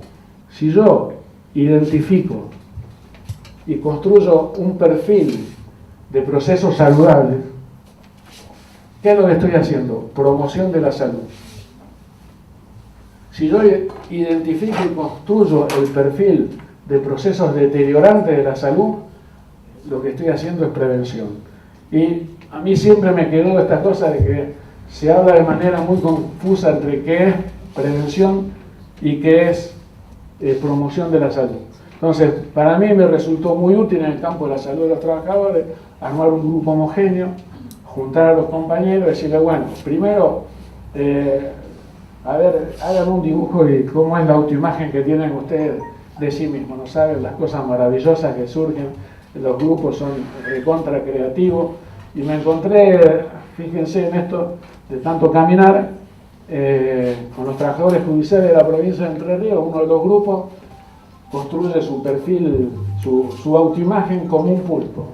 Si yo identifico y construyo un perfil de procesos saludables, ¿qué es lo que estoy haciendo? Promoción de la salud. Si yo identifico y construyo el perfil de procesos deteriorantes de la salud, lo que estoy haciendo es prevención. Y a mí siempre me quedó esta cosa de que se habla de manera muy confusa entre qué es prevención y qué es promoción de la salud. Entonces, para mí me resultó muy útil en el campo de la salud de los trabajadores armar un grupo homogéneo, juntar a los compañeros y decirles, bueno, primero, a ver, hagan un dibujo de cómo es la autoimagen que tienen ustedes de sí mismos, ¿no saben? Las cosas maravillosas que surgen, los grupos son recontra creativos, y me encontré, fíjense en esto, de tanto caminar, con los trabajadores judiciales de la provincia de Entre Ríos. Uno de los grupos construye su perfil, su autoimagen como un pulpo.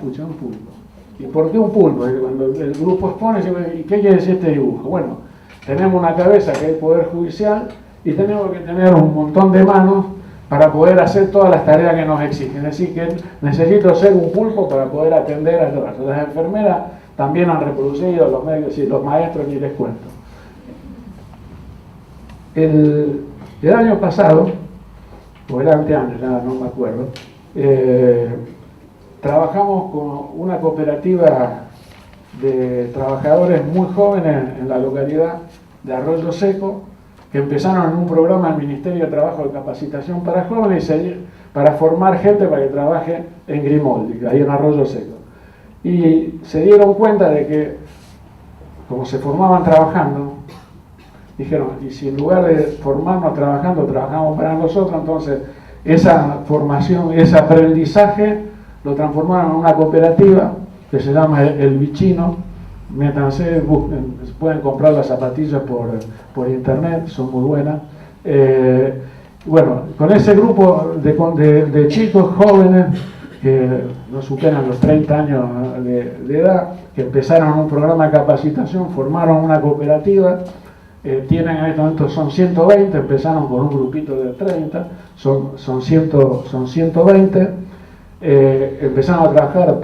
Pucha, un pulpo. ¿Y por qué un pulpo? Cuando el grupo expone, ¿y qué quiere decir este dibujo? Bueno, tenemos una cabeza que es el Poder Judicial y tenemos que tener un montón de manos para poder hacer todas las tareas que nos exigen. Es decir, que necesito ser un pulpo para poder atender a todas. Las enfermeras también han reproducido los medios y los maestros ni les cuento. El año pasado, o el anteaño, ya no me acuerdo, trabajamos con una cooperativa de trabajadores muy jóvenes en la localidad de Arroyo Seco, que empezaron en un programa del Ministerio de Trabajo de Capacitación para Jóvenes para formar gente para que trabaje en Grimoldi, ahí en Arroyo Seco. Y se dieron cuenta de que, como se formaban trabajando, dijeron, y si en lugar de formarnos trabajando, trabajamos para nosotros, entonces esa formación, ese aprendizaje, lo transformaron en una cooperativa que se llama El Bichino. Métanse, busquen, pueden comprar las zapatillas por internet, son muy buenas. Bueno, con ese grupo de chicos jóvenes que no superan los 30 años de edad, que empezaron un programa de capacitación, formaron una cooperativa, tienen en este momento, son 120, empezaron con un grupito de 30, son 120, empezaron a trabajar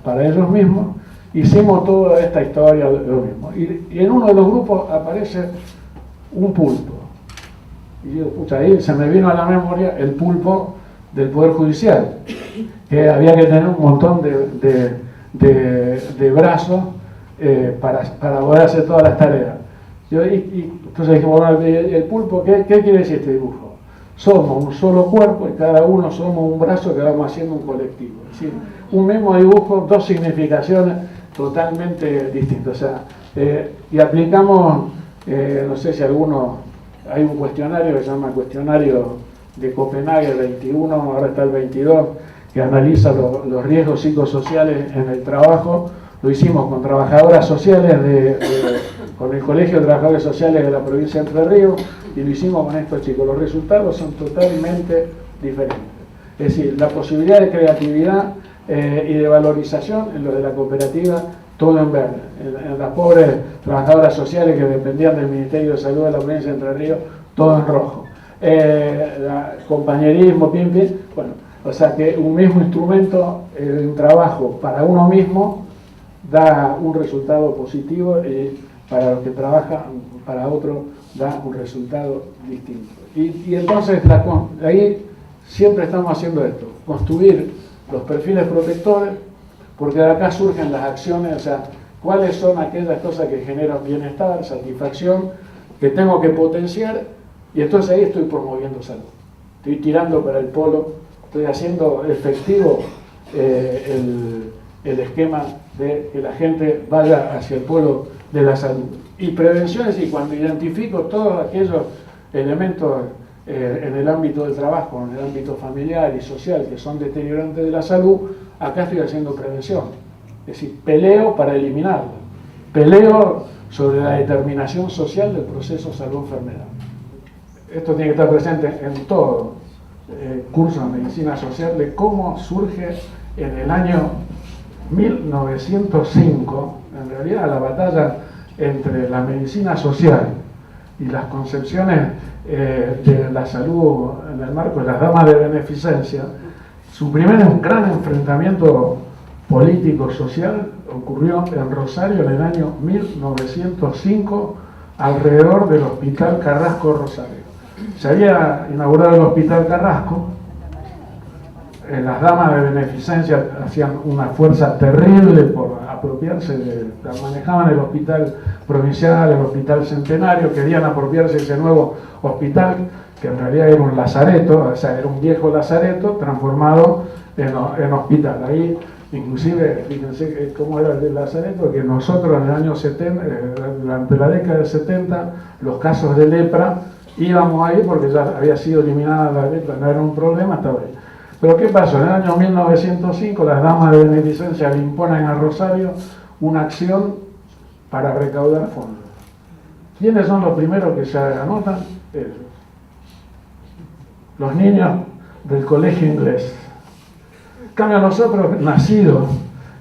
para ellos mismos. Hicimos toda esta historia lo mismo. Y en uno de los grupos aparece un pulpo. Y yo, pucha, ahí se me vino a la memoria el pulpo del Poder Judicial, que había que tener un montón de brazos para poder hacer todas las tareas. Entonces dijimos, bueno, el pulpo, ¿qué quiere decir este dibujo? Somos un solo cuerpo y cada uno somos un brazo que vamos haciendo un colectivo. Es decir, un mismo dibujo, dos significaciones totalmente distintas. O sea, y aplicamos, no sé si alguno, hay un cuestionario que se llama cuestionario de Copenhague, el 21, ahora está el 22, que analiza los riesgos psicosociales en el trabajo. Lo hicimos con trabajadoras sociales, con el Colegio de Trabajadores Sociales de la provincia de Entre Ríos, y lo hicimos con estos chicos. Los resultados son totalmente diferentes. Es decir, la posibilidad de creatividad y de valorización en lo de la cooperativa, todo en verde. En las pobres trabajadoras sociales que dependían del Ministerio de Salud de la provincia de Entre Ríos, todo en rojo. Compañerismo, pim, pim, bueno, o sea que un mismo instrumento, un trabajo para uno mismo, da un resultado positivo y para los que trabajan para otro da un resultado distinto. Y entonces ahí siempre estamos haciendo esto, construir los perfiles protectores, porque de acá surgen las acciones, o sea, cuáles son aquellas cosas que generan bienestar, satisfacción, que tengo que potenciar, y entonces ahí estoy promoviendo salud. Estoy tirando para el polo, estoy haciendo efectivo el esquema de que la gente vaya hacia el polo de la salud. Y prevención es decir, cuando identifico todos aquellos elementos en el ámbito del trabajo, en el ámbito familiar y social que son deteriorantes de la salud, acá estoy haciendo prevención. Es decir, peleo para eliminarlo. Peleo sobre la determinación social del proceso salud-enfermedad. Esto tiene que estar presente en todo curso de medicina social de cómo surge en el año 1905, en realidad la batalla entre la medicina social y las concepciones de la salud en el marco de las damas de beneficencia. Su primer gran enfrentamiento político-social ocurrió en Rosario en el año 1905, alrededor del Hospital Carrasco Rosario. Se había inaugurado el Hospital Carrasco, las damas de beneficencia hacían una fuerza terrible por apropiarse, manejaban el hospital provincial, el hospital centenario, querían apropiarse de ese nuevo hospital, que en realidad era un lazareto, o sea, era un viejo lazareto transformado en hospital. Ahí, inclusive, fíjense cómo era el lazareto, que nosotros en el año 70, durante la década del 70, los casos de lepra, íbamos ahí porque ya había sido eliminada la lepra, no era un problema, estaba ahí. Pero ¿qué pasó? En el año 1905 las damas de beneficencia le imponen a Rosario una acción para recaudar fondos. ¿Quiénes son los primeros que se anotan? Ellos. Los niños del colegio inglés. En cambio nosotros, nacidos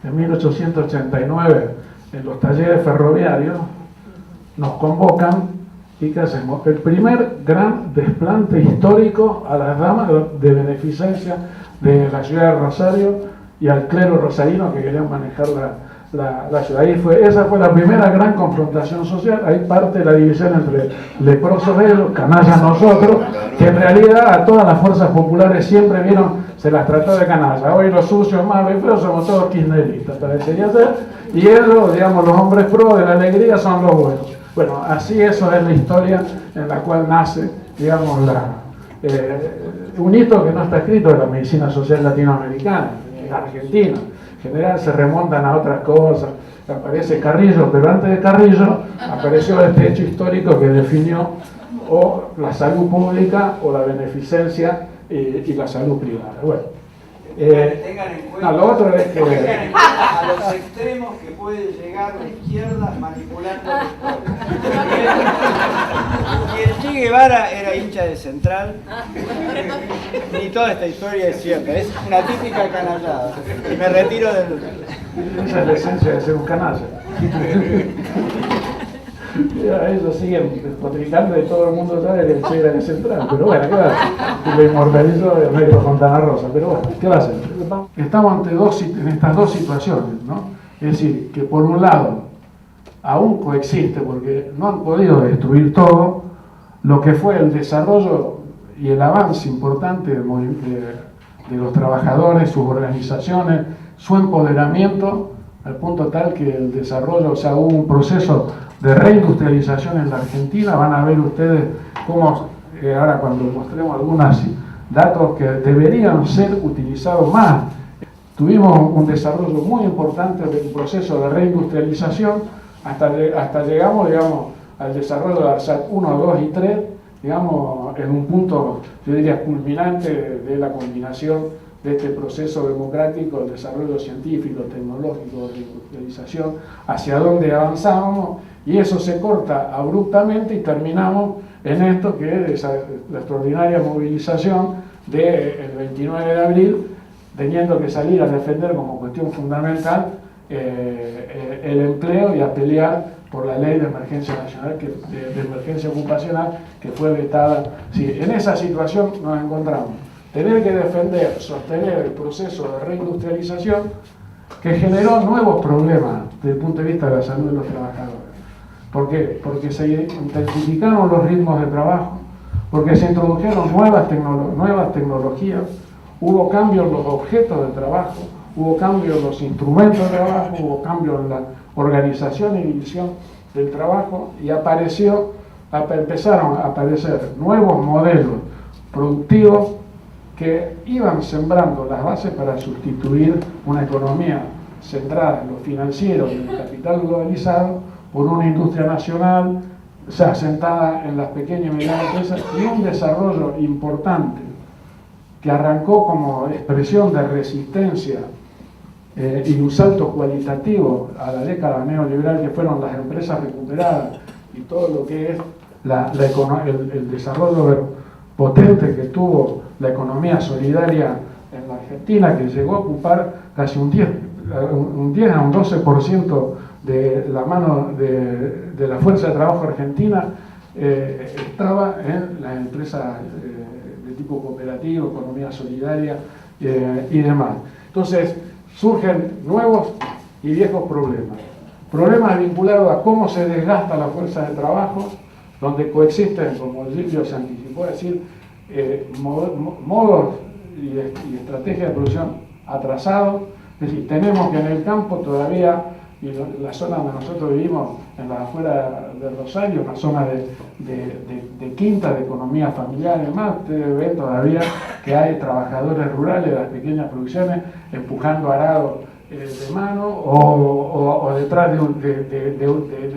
en 1889 en los talleres ferroviarios, nos convocan. ¿Y qué hacemos? El primer gran desplante histórico a las damas de beneficencia de la ciudad de Rosario y al clero rosarino que querían manejar la ciudad. Esa fue la primera gran confrontación social. Ahí parte la división entre leprosos ellos, canallas nosotros, que en realidad a todas las fuerzas populares siempre vieron, se las trató de canallas. Hoy los sucios, malos y feos somos todos kirchneristas, parecería ser, y ellos, digamos, los hombres pro de la alegría son los buenos. Bueno, así eso es la historia en la cual nace, digamos, un hito que no está escrito en la medicina social latinoamericana, en Argentina. En general se remontan a otras cosas, aparece Carrillo, pero antes de Carrillo apareció este hecho histórico que definió o la salud pública o la beneficencia y la salud privada. Bueno, tengan en cuenta, lo otro es que tengan en cuenta a los extremos que puede llegar la izquierda manipulando la historia. Y el Che Guevara era hincha de Central, ni toda esta historia es cierta, es una típica canallada. Y me retiro del... esa es la esencia de ser un canalla. Ellos siguen despotricando y todo el mundo sabe que el Che era de Central, pero bueno, ¿qué va a hacer? Y lo inmortalizó el médico Fontana Rosa, pero bueno, ¿qué va a hacer? Estamos en estas dos situaciones, ¿no? Es decir, que por un lado aún coexiste, porque no han podido destruir todo, lo que fue el desarrollo y el avance importante de los trabajadores, sus organizaciones, su empoderamiento, al punto tal que el desarrollo, o sea, hubo un proceso de reindustrialización en la Argentina. Van a ver ustedes cómo, ahora cuando mostremos algunos datos que deberían ser utilizados más, tuvimos un desarrollo muy importante del proceso de reindustrialización hasta llegamos, digamos, al desarrollo de ARSAT 1, 2 y 3, digamos, en un punto, yo diría, culminante de la combinación de este proceso democrático, el desarrollo científico, tecnológico, de industrialización, hacia donde avanzábamos, y eso se corta abruptamente y terminamos en esto que es la extraordinaria movilización del 29 de abril, teniendo que salir a defender como cuestión fundamental el empleo y a pelear por la ley de emergencia nacional, de emergencia ocupacional, que fue vetada. Sí, en esa situación nos encontramos. Tener que defender, sostener el proceso de reindustrialización que generó nuevos problemas desde el punto de vista de la salud de los trabajadores. ¿Por qué? Porque se intensificaron los ritmos de trabajo, porque se introdujeron nuevas tecnologías, hubo cambios en los objetos de trabajo, hubo cambios en los instrumentos de trabajo, hubo cambios en la organización y división del trabajo, y empezaron a aparecer nuevos modelos productivos que iban sembrando las bases para sustituir una economía centrada en lo financiero y en el capital globalizado por una industria nacional, o sea, sentada en las pequeñas y medianas empresas, y un desarrollo importante que arrancó como expresión de resistencia y un salto cualitativo a la década neoliberal, que fueron las empresas recuperadas y todo lo que es el desarrollo potente que tuvo la economía solidaria en la Argentina, que llegó a ocupar casi un 10 a un 12% de la mano de la fuerza de trabajo argentina, estaba en las empresas de tipo cooperativo, economía solidaria y demás. Entonces surgen nuevos y viejos problemas. Problemas vinculados a cómo se desgasta la fuerza de trabajo, donde coexisten, como Silvio se anticipó a decir, modos y estrategias de producción atrasados. Es decir, tenemos que en el campo todavía, y la zona donde nosotros vivimos, en las afueras de Rosario, una zona de quinta, de economía familiar y demás, ustedes ven todavía que hay trabajadores rurales de las pequeñas producciones empujando arados de mano o detrás de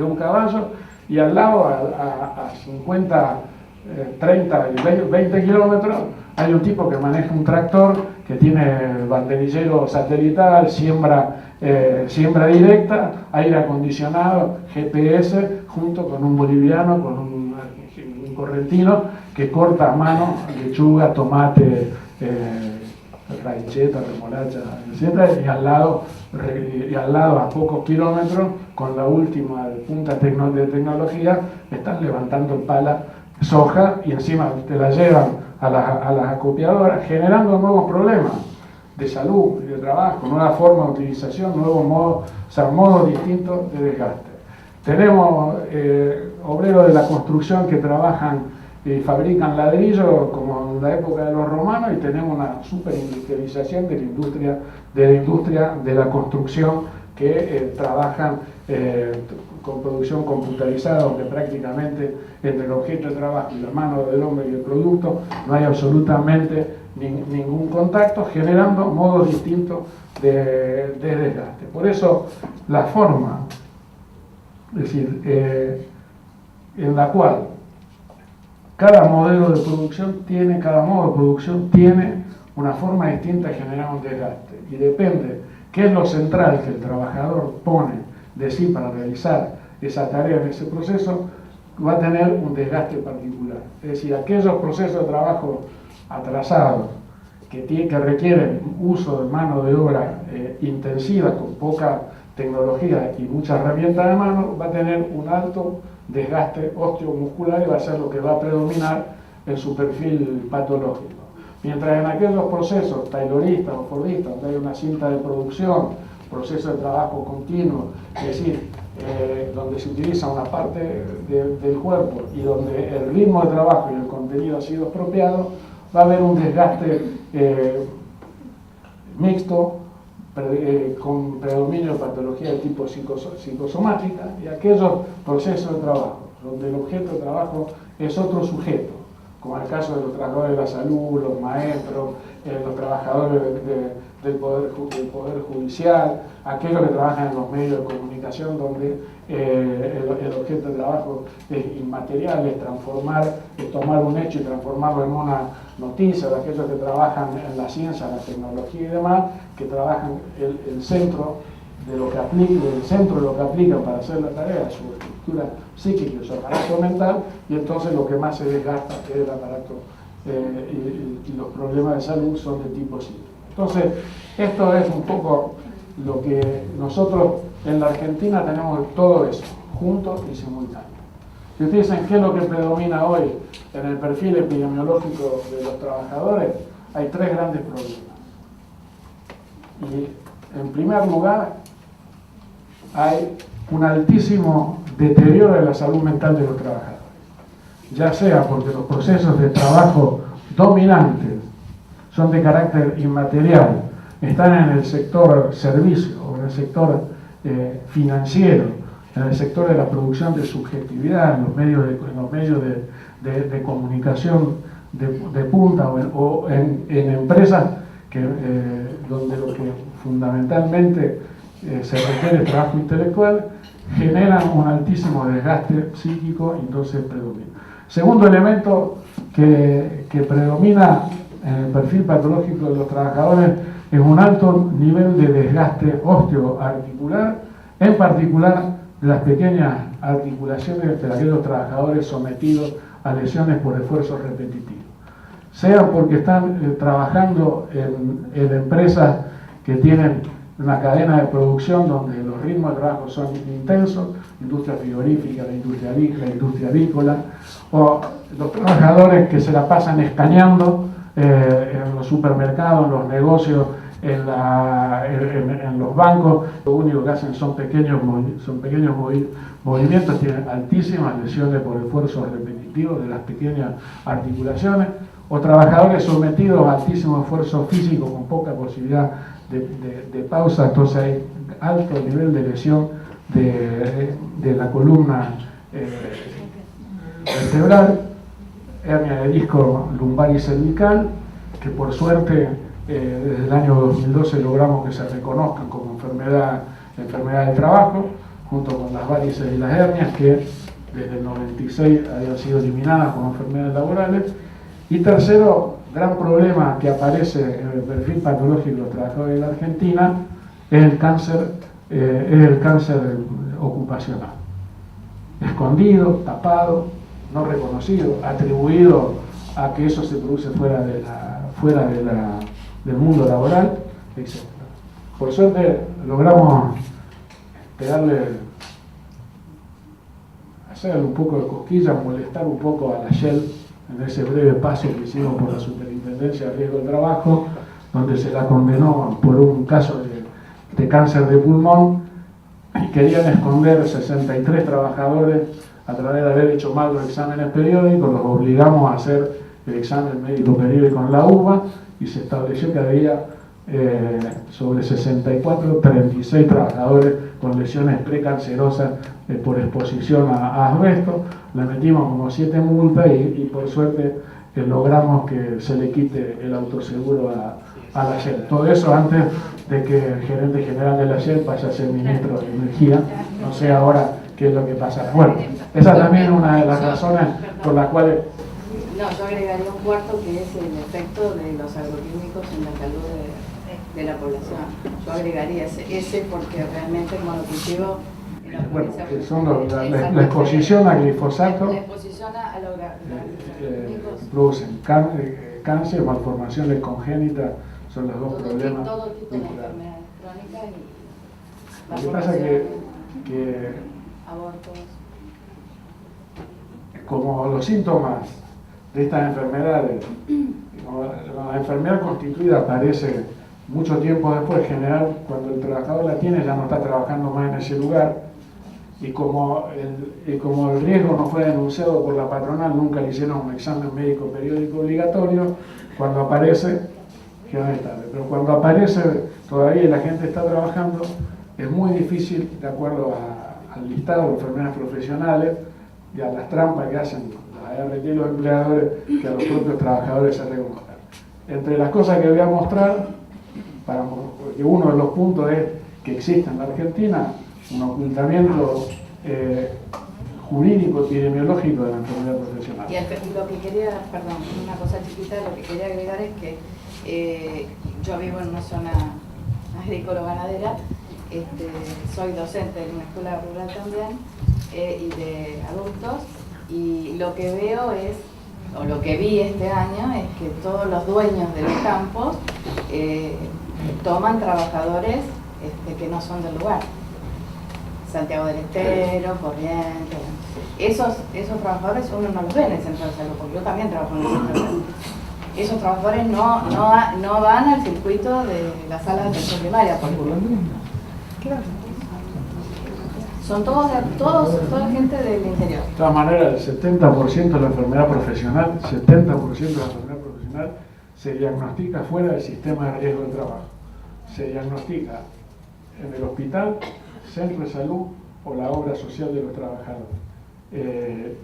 un caballo, y al lado, a 50, 30, 20 kilómetros, hay un tipo que maneja un tractor que tiene banderillero satelital, siembra directa, aire acondicionado, GPS, junto con un boliviano, con un correntino que corta a mano lechuga, tomate, raicheta, remolacha, etc. Y al lado, a pocos kilómetros, con la última punta de tecnología, están levantando pala, soja, y encima te la llevan a las acopiadoras, generando nuevos problemas. de salud y de trabajo, nuevas formas de utilización, nuevos modos, o sea, modos distintos de desgaste. Tenemos obreros de la construcción que trabajan y fabrican ladrillos como en la época de los romanos, y tenemos una superindustrialización de la industria de la construcción que trabajan con producción computarizada, donde prácticamente entre el objeto de trabajo y la mano del hombre y el producto no hay absolutamente ningún contacto, generando modos distintos de desgaste. Por eso la forma, es decir, en la cual cada modo de producción tiene una forma distinta de generar un desgaste, y depende qué es lo central que el trabajador pone de sí para realizar esa tarea en ese proceso, va a tener un desgaste particular. Es decir, aquellos procesos de trabajo atrasados que requieren uso de mano de obra intensiva, con poca tecnología y muchas herramientas de mano, va a tener un alto desgaste osteomuscular y va a ser lo que va a predominar en su perfil patológico. Mientras en aquellos procesos tayloristas o fordistas, donde hay una cinta de producción, proceso de trabajo continuo, es decir, donde se utiliza una parte del cuerpo y donde el ritmo de trabajo y el contenido ha sido expropiado, va a haber un desgaste mixto, con predominio de patología de tipo psicosomática, y aquellos procesos de trabajo donde el objeto de trabajo es otro sujeto, como en el caso de los trabajadores de la salud, los maestros, los trabajadores del poder judicial, aquellos que trabajan en los medios de comunicación, donde el objeto de trabajo es inmaterial, es tomar un hecho y transformarlo en una noticia, de aquellos que trabajan en la ciencia, la tecnología y demás, que trabajan el centro de lo que aplican para hacer la tarea, su estructura psíquica y su aparato mental, y entonces lo que más se desgasta es el aparato y los problemas de salud son de tipo psíquico. Entonces, esto es un poco lo que nosotros en la Argentina tenemos, todo eso, juntos y simultáneos. Si ustedes dicen qué es lo que predomina hoy en el perfil epidemiológico de los trabajadores, hay tres grandes problemas. Y en primer lugar, hay un altísimo deterioro de la salud mental de los trabajadores, ya sea porque los procesos de trabajo dominantes son de carácter inmaterial, están en el sector servicio o en el sector financiero, en el sector de la producción de subjetividad, en los medios de comunicación de punta, o en empresas donde lo que fundamentalmente se requiere trabajo intelectual, generan un altísimo desgaste psíquico y entonces predomina. Segundo elemento que predomina en el perfil patológico de los trabajadores es un alto nivel de desgaste osteoarticular, en particular de las pequeñas articulaciones de aquellos trabajadores sometidos a lesiones por esfuerzos repetitivos, sea porque están trabajando en empresas que tienen una cadena de producción donde los ritmos de trabajo son intensos, industria frigorífica, la industria avícola, o los trabajadores que se la pasan escaneando en los supermercados, en los negocios, en los bancos. Lo único que hacen son pequeños movimientos, tienen altísimas lesiones por esfuerzos repetitivos de las pequeñas articulaciones, o trabajadores sometidos a altísimo esfuerzo físico con poca posibilidad de pausa. Entonces hay alto nivel de lesión de la columna vertebral, hernia de disco lumbar y cervical, que por suerte desde el año 2012 logramos que se reconozcan como enfermedad del trabajo, junto con las varices y las hernias, que desde el 96 habían sido eliminadas como enfermedades laborales. Y tercero, gran problema que aparece en el perfil patológico de los trabajadores de la Argentina es el cáncer ocupacional. Escondido, tapado, no reconocido, atribuido a que eso se produce fuera del mundo laboral, etc. Por suerte logramos hacerle un poco de cosquillas, molestar un poco a la Shell en ese breve paso que hicimos por la Superintendencia de Riesgo del Trabajo, donde se la condenó por un caso de cáncer de pulmón, y querían esconder 63 trabajadores a través de haber hecho mal los exámenes periódicos. Los obligamos a hacer el examen médico periódico en la UBA y se estableció que había sobre 64, 36 trabajadores con lesiones precancerosas por exposición a asbesto. Le metimos como 7 multas y por suerte logramos que se le quite el autoseguro a la SED. Todo eso antes de que el gerente general de la SED vaya a ser ministro de Energía. No sé ahora qué es lo que pasa. Bueno, esa también es una de las razones por las cuales... No, yo agregaría un cuarto, que es el efecto de los agroquímicos en la salud de la población. Yo agregaría ese porque realmente el monocultivo... Bueno, son la exposición a glifosato, la exposición a los agroquímicos producen cáncer, malformaciones congénitas, son los dos problemas. Todo tipo de enfermedades crónicas y lo que pasa es que abortos. Como los síntomas de estas enfermedades, la enfermedad constituida aparece mucho tiempo después, en general cuando el trabajador la tiene ya no está trabajando más en ese lugar, y como el riesgo no fue denunciado por la patronal, nunca le hicieron un examen médico periódico obligatorio, cuando aparece, queda tarde, pero cuando aparece todavía la gente está trabajando, es muy difícil, de acuerdo al listado de enfermedades profesionales y a las trampas que hacen la ART y los empleadores, que a los propios trabajadores se reconozcan. Entre las cosas que voy a mostrar, porque uno de los puntos es que existe en la Argentina un ocultamiento jurídico epidemiológico de la enfermedad profesional. Y lo que quería, perdón, una cosa chiquita, lo que quería agregar es que yo vivo en una zona agrícola-ganadera, soy docente de una escuela rural también y de adultos, y lo que veo es, o lo que vi este año, es que todos los dueños de los campos toman trabajadores que no son del lugar. Santiago del Estero, Corrientes. Esos trabajadores uno no los ve en el centro de salud, porque yo también trabajo en el centro de salud. Esos trabajadores no van al circuito de las salas de atención primaria. Son toda gente del interior. De todas maneras, el 70% de la enfermedad profesional, 70% de la enfermedad profesional se diagnostica fuera del sistema de riesgo de trabajo. Se diagnostica en el hospital, centro de salud o la obra social de los trabajadores.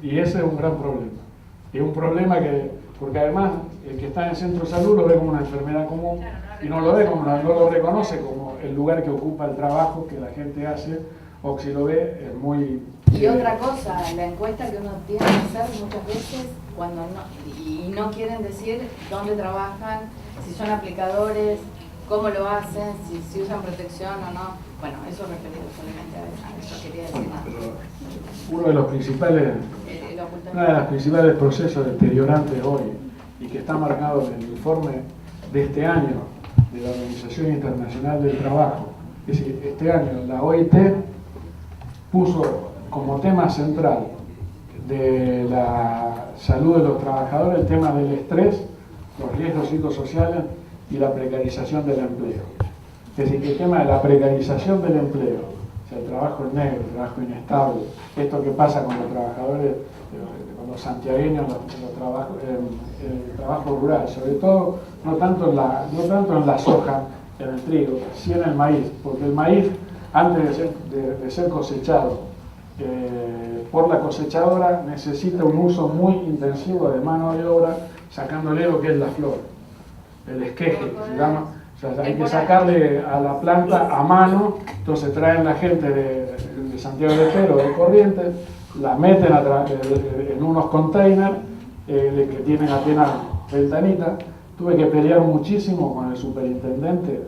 Y ese es un gran problema. Y es un problema porque además el que está en el centro de salud lo ve como una enfermedad común y no lo reconoce como el lugar que ocupa el trabajo que la gente hace, o si lo ve es muy... Y otra cosa, la encuesta que uno tiene que hacer muchas veces cuando no quieren decir dónde trabajan, si son aplicadores, cómo lo hacen, si usan protección o no. Bueno, eso referido solamente a eso, quería decir nada. Una de las principales procesos deteriorantes hoy, y que está marcado en el informe de este año de la Organización Internacional del Trabajo, es decir, este año la OIT puso como tema central de la salud de los trabajadores el tema del estrés, los riesgos psicosociales y la precarización del empleo. Es decir, que el tema de la precarización del empleo, o sea, el trabajo negro, el trabajo inestable, esto que pasa con los trabajadores, con los santiagueños, el trabajo rural, sobre todo no tanto en la soja, en el trigo, sí en el maíz, porque el maíz, antes de ser cosechado por la cosechadora, necesita un uso muy intensivo de mano de obra, sacándole lo que es la flor, el esqueje, que se llama. O sea, hay que sacarle a la planta a mano, entonces traen la gente de Santiago del Estero, de Corrientes, la meten en unos containers que tienen apenas ventanitas. Tuve que pelear muchísimo con el superintendente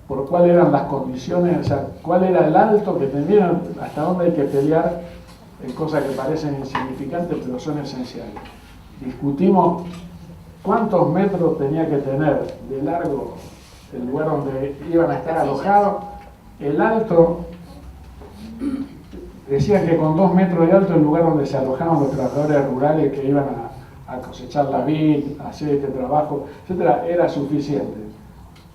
por cuáles eran las condiciones, o sea, cuál era el alto que tenían, hasta dónde hay que pelear en cosas que parecen insignificantes pero son esenciales. Discutimos cuántos metros tenía que tener de largo el lugar donde iban a estar alojados. El alto, decían que con 2 metros de alto el lugar donde se alojaban los trabajadores rurales que iban a cosechar la vid, a hacer este trabajo, etcétera, era suficiente.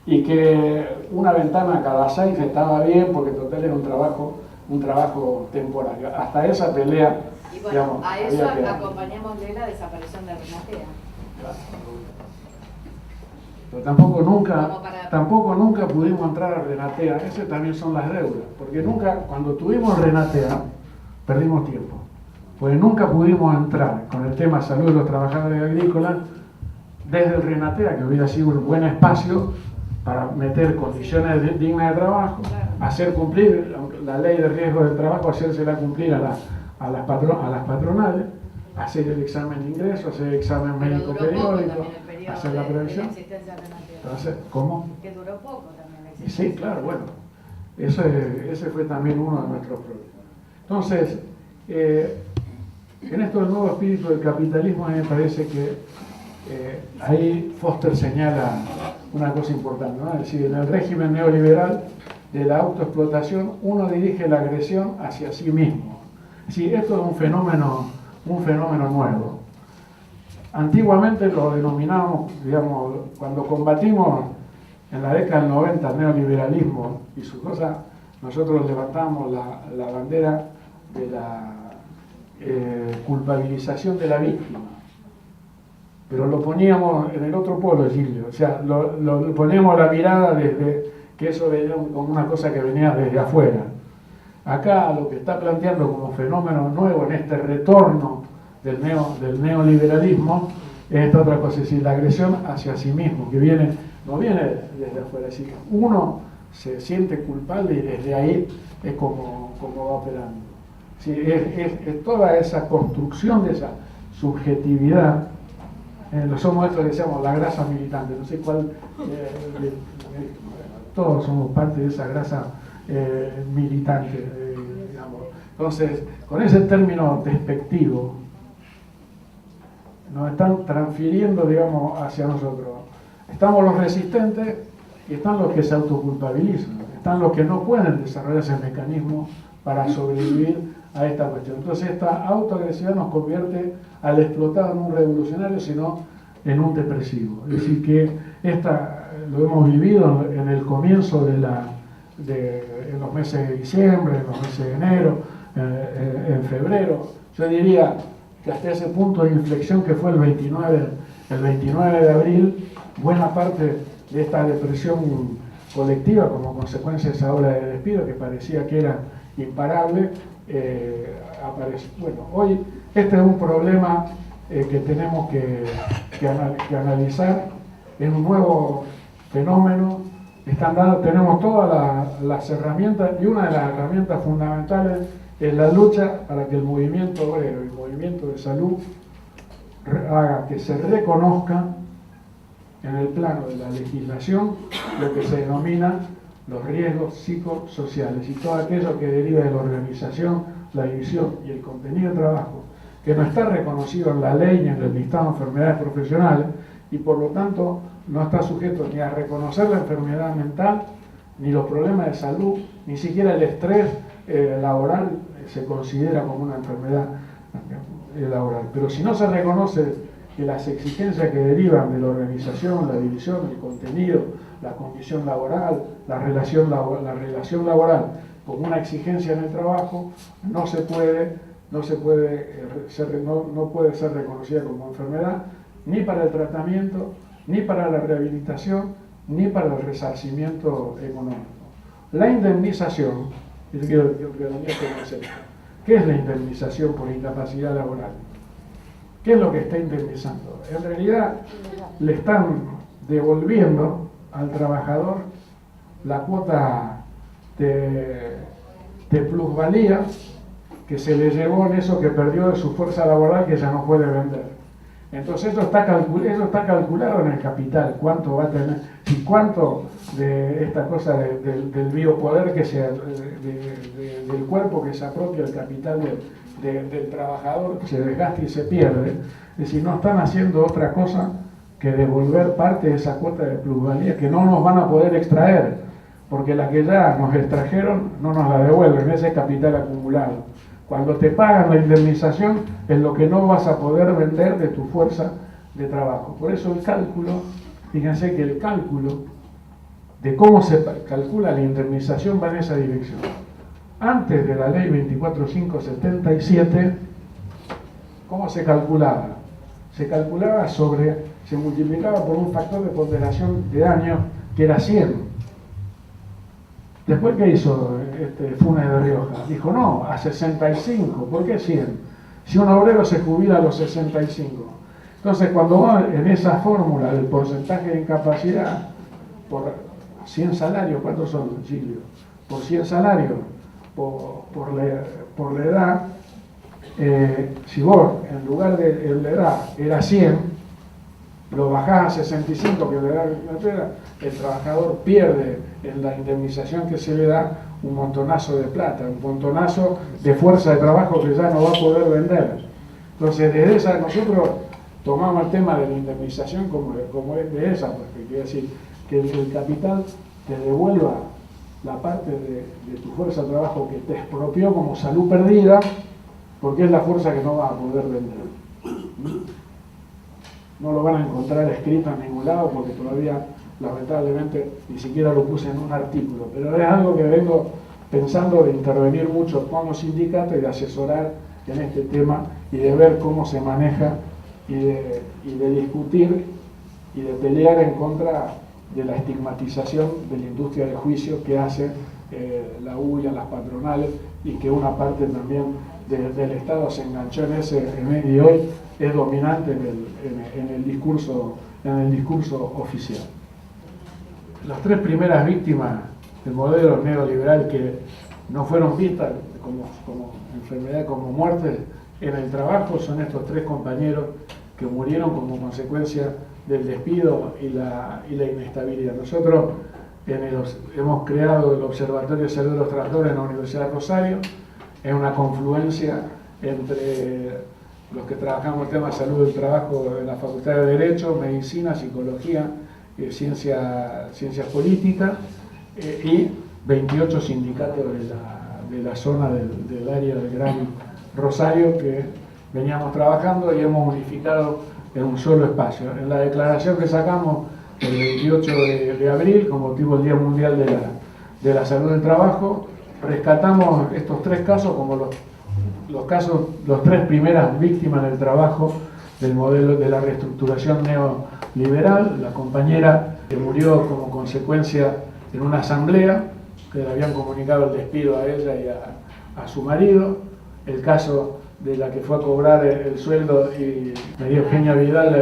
y que una ventana cada 6 estaba bien porque total era un trabajo temporario. Hasta esa pelea, Y bueno, digamos, a eso había que dar. acompañémosle la desaparición de Renatea. Pero Como para- tampoco nunca pudimos entrar a Renatea. Ese también son las deudas, porque nunca, cuando tuvimos Renatea, perdimos tiempo, porque nunca pudimos entrar con el tema salud de los trabajadores agrícolas desde el Renatea, que hubiera sido un buen espacio para meter condiciones dignas de trabajo, hacer cumplir la ley de riesgo del trabajo, hacérsela cumplir a las patronales, hacer el examen de ingreso, hacer el examen Pero médico duró poco periódico, también el periodo hacer la de prevención. existencia de Renatea. Entonces, ¿cómo? Que duró poco también la Y existencia. sí, claro, bueno, ese fue también uno de nuestros problemas. Entonces, en esto del nuevo espíritu del capitalismo, a mí me parece que ahí Foster señala una cosa importante, ¿no? Es decir, en el régimen neoliberal de la autoexplotación, uno dirige la agresión hacia sí mismo. Es decir, esto es un fenómeno nuevo. Antiguamente lo denominábamos, digamos, cuando combatimos en la década del 90 el neoliberalismo y sus cosas, nosotros levantábamos la bandera de la culpabilización de la víctima. Pero lo poníamos en el otro polo, Gilio. O sea, lo poníamos la mirada desde que eso venía como una cosa que venía desde afuera. Acá lo que está planteando como fenómeno nuevo en este retorno del neoliberalismo es esta otra cosa, es decir, la agresión hacia sí mismo, que no viene desde afuera. Es decir, uno se siente culpable y desde ahí es como va operando. Sí, es toda esa construcción de esa subjetividad. Somos esto que decíamos la grasa militante, no sé cuál, todos somos parte de esa grasa militante, digamos. Entonces, con ese término despectivo, nos están transfiriendo, digamos, hacia nosotros. Estamos los resistentes y están los que se autoculpabilizan, están los que no pueden desarrollar ese mecanismo para sobrevivir a esta cuestión. Entonces esta autoagresividad nos convierte al explotado en un revolucionario, sino en un depresivo. Es decir, que lo hemos vivido en el comienzo en los meses de diciembre, en los meses de enero, en febrero. Yo diría que hasta ese punto de inflexión que fue el 29 de abril, buena parte de esta depresión colectiva como consecuencia de esa ola de despido que parecía que era imparable, apareció. Bueno, hoy este es un problema que tenemos que analizar, es un nuevo fenómeno, tenemos todas las herramientas, y una de las herramientas fundamentales es la lucha para que el movimiento obrero y el movimiento de salud haga que se reconozca en el plano de la legislación lo que se denomina los riesgos psicosociales y todo aquello que deriva de la organización, la división y el contenido de trabajo, que no está reconocido en la ley ni en el listado de enfermedades profesionales y por lo tanto no está sujeto ni a reconocer la enfermedad mental, ni los problemas de salud, ni siquiera el estrés laboral se considera como una enfermedad laboral. Pero si no se reconoce que las exigencias que derivan de la organización, la división, el contenido, la condición laboral, la relación laboral como una exigencia en el trabajo, no puede ser reconocida como enfermedad ni para el tratamiento, ni para la rehabilitación, ni para el resarcimiento económico. La indemnización, ¿qué es la indemnización por incapacidad laboral? ¿Qué es lo que está indemnizando? En realidad le están devolviendo al trabajador la cuota de plusvalía que se le llevó en eso que perdió de su fuerza laboral que ya no puede vender. Entonces eso está calculado en el capital, cuánto va a tener, y cuánto de esta cosa del biopoder del cuerpo que se apropia el capital del trabajador, se desgasta y se pierde. Es decir, no están haciendo otra cosa que devolver parte de esa cuota de plusvalía que no nos van a poder extraer, porque la que ya nos extrajeron no nos la devuelven, ese capital acumulado. Cuando te pagan la indemnización es lo que no vas a poder vender de tu fuerza de trabajo. Por eso el cálculo, fíjense que el cálculo de cómo se calcula la indemnización va en esa dirección. Antes de la ley 24577, ¿cómo se calculaba? Se calculaba se multiplicaba por un factor de ponderación de años que era 100. Después, ¿qué hizo Funes de Rioja? Dijo, no, a 65. ¿Por qué 100? Si un obrero se jubila a los 65. Entonces, cuando va en esa fórmula del porcentaje de incapacidad, por 100 salarios, ¿cuántos son, Silvio? Por 100 salarios, por la edad, si vos, en lugar de la edad, era 100, lo bajás a 65, que le da el trabajador pierde en la indemnización que se le da un montonazo de plata, un montonazo de fuerza de trabajo que ya no va a poder vender. Entonces, desde esa, nosotros tomamos el tema de la indemnización como es de esa, porque quiere decir que el capital te devuelva la parte de tu fuerza de trabajo que te expropió como salud perdida, porque es la fuerza que no vas a poder vender. No lo van a encontrar escrito en ningún lado porque todavía, lamentablemente, ni siquiera lo puse en un artículo. Pero es algo que vengo pensando de intervenir mucho como sindicato y de asesorar en este tema y de ver cómo se maneja y de discutir y de pelear en contra de la estigmatización de la industria del juicio que hace la UIA, las patronales, y que una parte también del Estado se enganchó en ese y hoy es dominante en el discurso oficial. Las tres primeras víctimas del modelo neoliberal que no fueron vistas como enfermedad, como muerte en el trabajo, son estos tres compañeros que murieron como consecuencia del despido y la inestabilidad. Nosotros hemos creado el Observatorio de Salud de los Trabajadores en la Universidad de Rosario, es una confluencia entre los que trabajamos el tema de salud del trabajo en la Facultad de Derecho, Medicina, Psicología, Ciencias Políticas y 28 sindicatos de la zona del área del Gran Rosario que veníamos trabajando y hemos unificado en un solo espacio. En la declaración que sacamos el 28 de abril, con motivo del Día Mundial de la Salud del Trabajo, rescatamos estos tres casos como los tres primeras víctimas del trabajo del modelo de la reestructuración neoliberal. La compañera que murió como consecuencia en una asamblea, que le habían comunicado el despido a ella y a su marido. El caso de la que fue a cobrar el sueldo y María Eugenia Vidal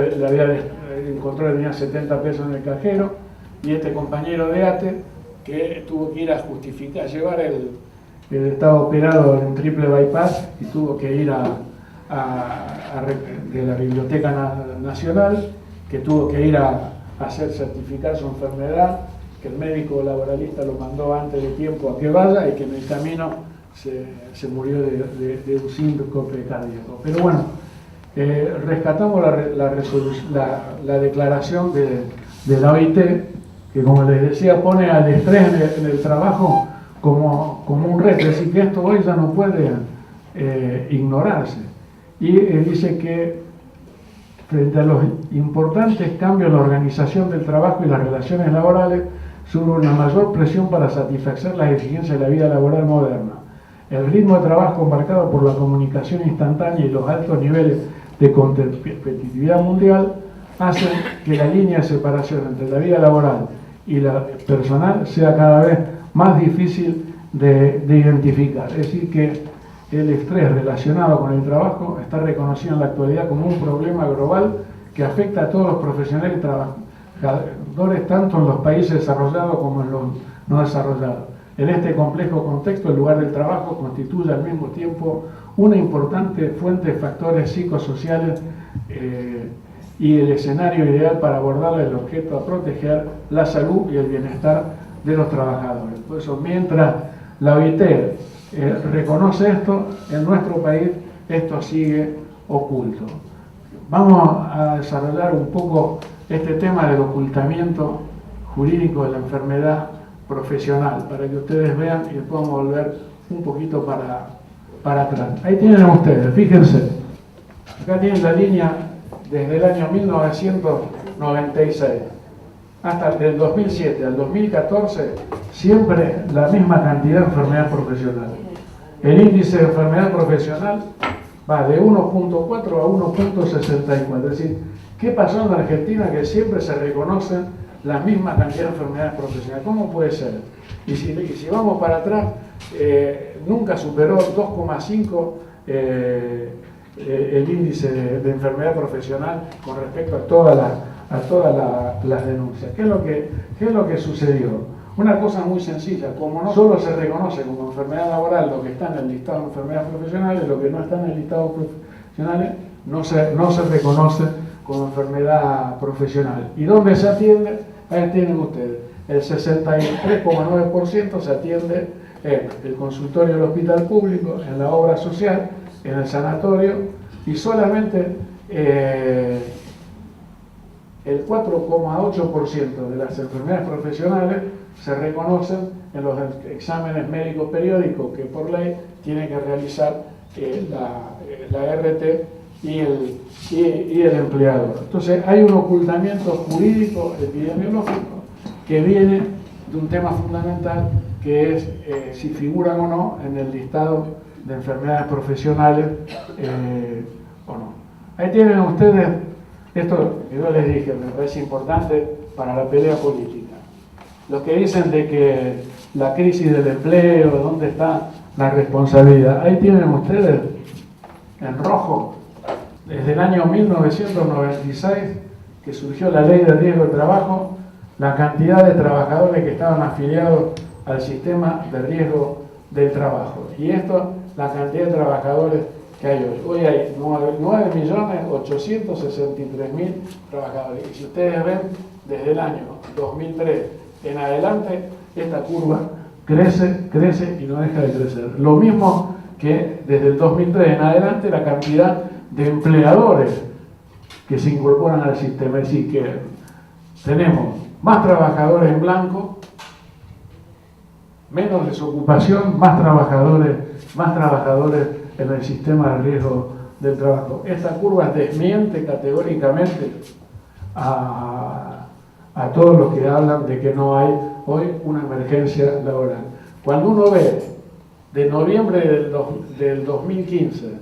encontró que tenía 70 pesos en el cajero, y este compañero de ATE que tuvo que ir a justificar, llevar estaba operado en triple bypass y tuvo que ir de la Biblioteca Nacional, que tuvo que ir a hacer certificar su enfermedad, que el médico laboralista lo mandó antes de tiempo a que vaya y que en el camino se murió de un síncope cardíaco. Pero bueno, rescatamos la declaración de la OIT, que como les decía pone al estrés en el trabajo como un reto, es decir, que esto hoy ya no puede ignorarse. Y dice que frente a los importantes cambios en la organización del trabajo y las relaciones laborales, sube una mayor presión para satisfacer las exigencias de la vida laboral moderna. El ritmo de trabajo marcado por la comunicación instantánea y los altos niveles de competitividad mundial hacen que la línea de separación entre la vida laboral y la personal sea cada vez más difícil de identificar. Es decir, que el estrés relacionado con el trabajo está reconocido en la actualidad como un problema global que afecta a todos los profesionales y trabajadores, tanto en los países desarrollados como en los no desarrollados. En este complejo contexto, el lugar del trabajo constituye al mismo tiempo una importante fuente de factores psicosociales y el escenario ideal para abordar el objeto a proteger la salud y el bienestar de los trabajadores. Por eso, mientras la OIT reconoce esto, en nuestro país esto sigue oculto. Vamos a desarrollar un poco este tema del ocultamiento jurídico de la enfermedad profesional, para que ustedes vean y podamos volver un poquito para atrás. Ahí tienen ustedes, fíjense, acá tienen la línea desde el año 1996. hasta del 2007 al 2014, siempre la misma cantidad de enfermedad profesional. El índice de enfermedad profesional va de 1.4 a 1.64. Es decir, ¿qué pasó en la Argentina que siempre se reconocen la misma cantidad de enfermedades profesionales? ¿Cómo puede ser? Y si vamos para atrás, nunca superó 2,5 el índice de enfermedad profesional con respecto a todas las denuncias. ¿Qué es lo que sucedió? Una cosa muy sencilla, como no solo se reconoce como enfermedad laboral lo que está en el listado de enfermedades profesionales, lo que no está en el listado profesionales no se reconoce como enfermedad profesional. ¿Y dónde se atiende? Ahí tienen ustedes. El 63,9% se atiende en el consultorio del hospital público, en la obra social, en el sanatorio, y solamente el 4,8% de las enfermedades profesionales se reconocen en los exámenes médicos periódicos que por ley tiene que realizar la RT y el empleador. Entonces hay un ocultamiento jurídico epidemiológico que viene de un tema fundamental, que es si figuran o no en el listado de enfermedades profesionales o no. Ahí tienen ustedes esto que yo les dije, me parece importante para la pelea política. Los que dicen de que la crisis del empleo, ¿dónde está la responsabilidad? Ahí tienen ustedes en rojo, desde el año 1996, que surgió la Ley de Riesgo de Trabajo, la cantidad de trabajadores que estaban afiliados al sistema de riesgo del trabajo. Y esto, la cantidad de trabajadores que hay hoy. Hoy hay 9.863.000 trabajadores. Y si ustedes ven, desde el año 2003 en adelante, esta curva crece y no deja de crecer. Lo mismo que desde el 2003 en adelante, la cantidad de empleadores que se incorporan al sistema. Es decir, que tenemos más trabajadores en blanco, menos desocupación, más trabajadores en el sistema de riesgo del trabajo. Esta curva desmiente categóricamente a todos los que hablan de que no hay hoy una emergencia laboral. Cuando uno ve de noviembre del 2015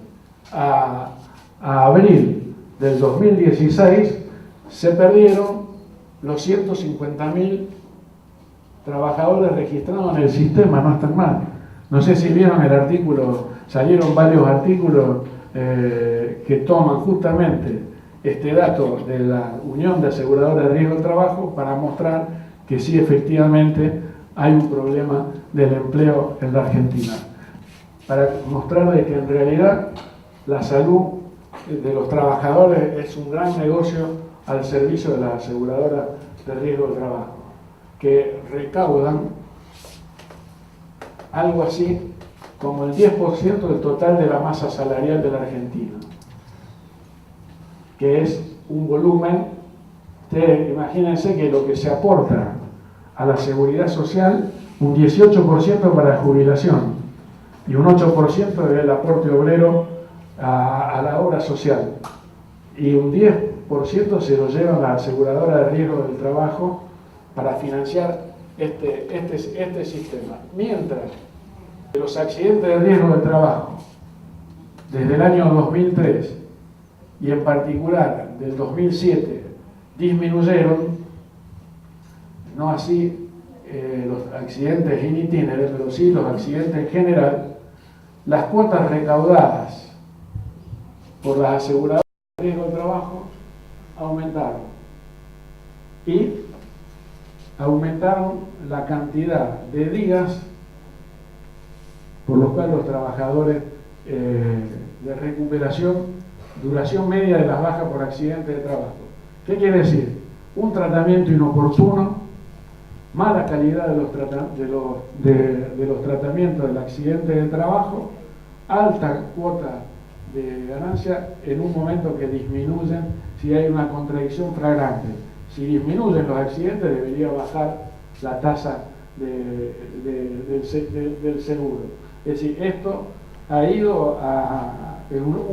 a abril del 2016, se perdieron los 150.000 trabajadores registrados en el sistema, no están mal. No sé si vieron el artículo, salieron varios artículos que toman justamente este dato de la Unión de Aseguradoras de Riesgo del Trabajo para mostrar que sí, efectivamente, hay un problema del empleo en la Argentina. Para mostrar de que en realidad la salud de los trabajadores es un gran negocio al servicio de las aseguradoras de riesgo del trabajo, que recaudan algo así como el 10% del total de la masa salarial de la Argentina, que es un volumen, imagínense que lo que se aporta a la seguridad social, un 18% para jubilación y un 8% del aporte obrero a la obra social, y un 10% se lo lleva la aseguradora de riesgo del trabajo para financiar este sistema. Mientras que los accidentes de riesgo del trabajo desde el año 2003 y en particular del 2007 disminuyeron, no así los accidentes in itinere, pero sí los accidentes en general, las cuotas recaudadas por las aseguradoras de riesgo del trabajo aumentaron, y aumentaron la cantidad de días por los cuales los trabajadores de recuperación, duración media de las bajas por accidente de trabajo. ¿Qué quiere decir? Un tratamiento inoportuno, mala calidad de los tratamientos del accidente de trabajo, alta cuota de ganancia en un momento que disminuyen si hay una contradicción flagrante. Si disminuyen los accidentes, debería bajar la tasa del seguro. Es decir, esto ha ido a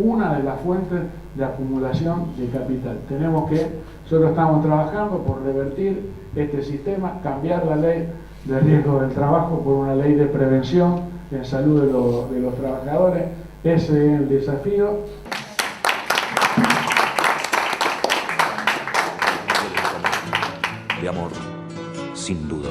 una de las fuentes de acumulación de capital. Tenemos que Nosotros estamos trabajando por revertir este sistema, cambiar la ley de riesgo del trabajo por una ley de prevención en salud de los trabajadores. Ese es el desafío. De amor, sin duda.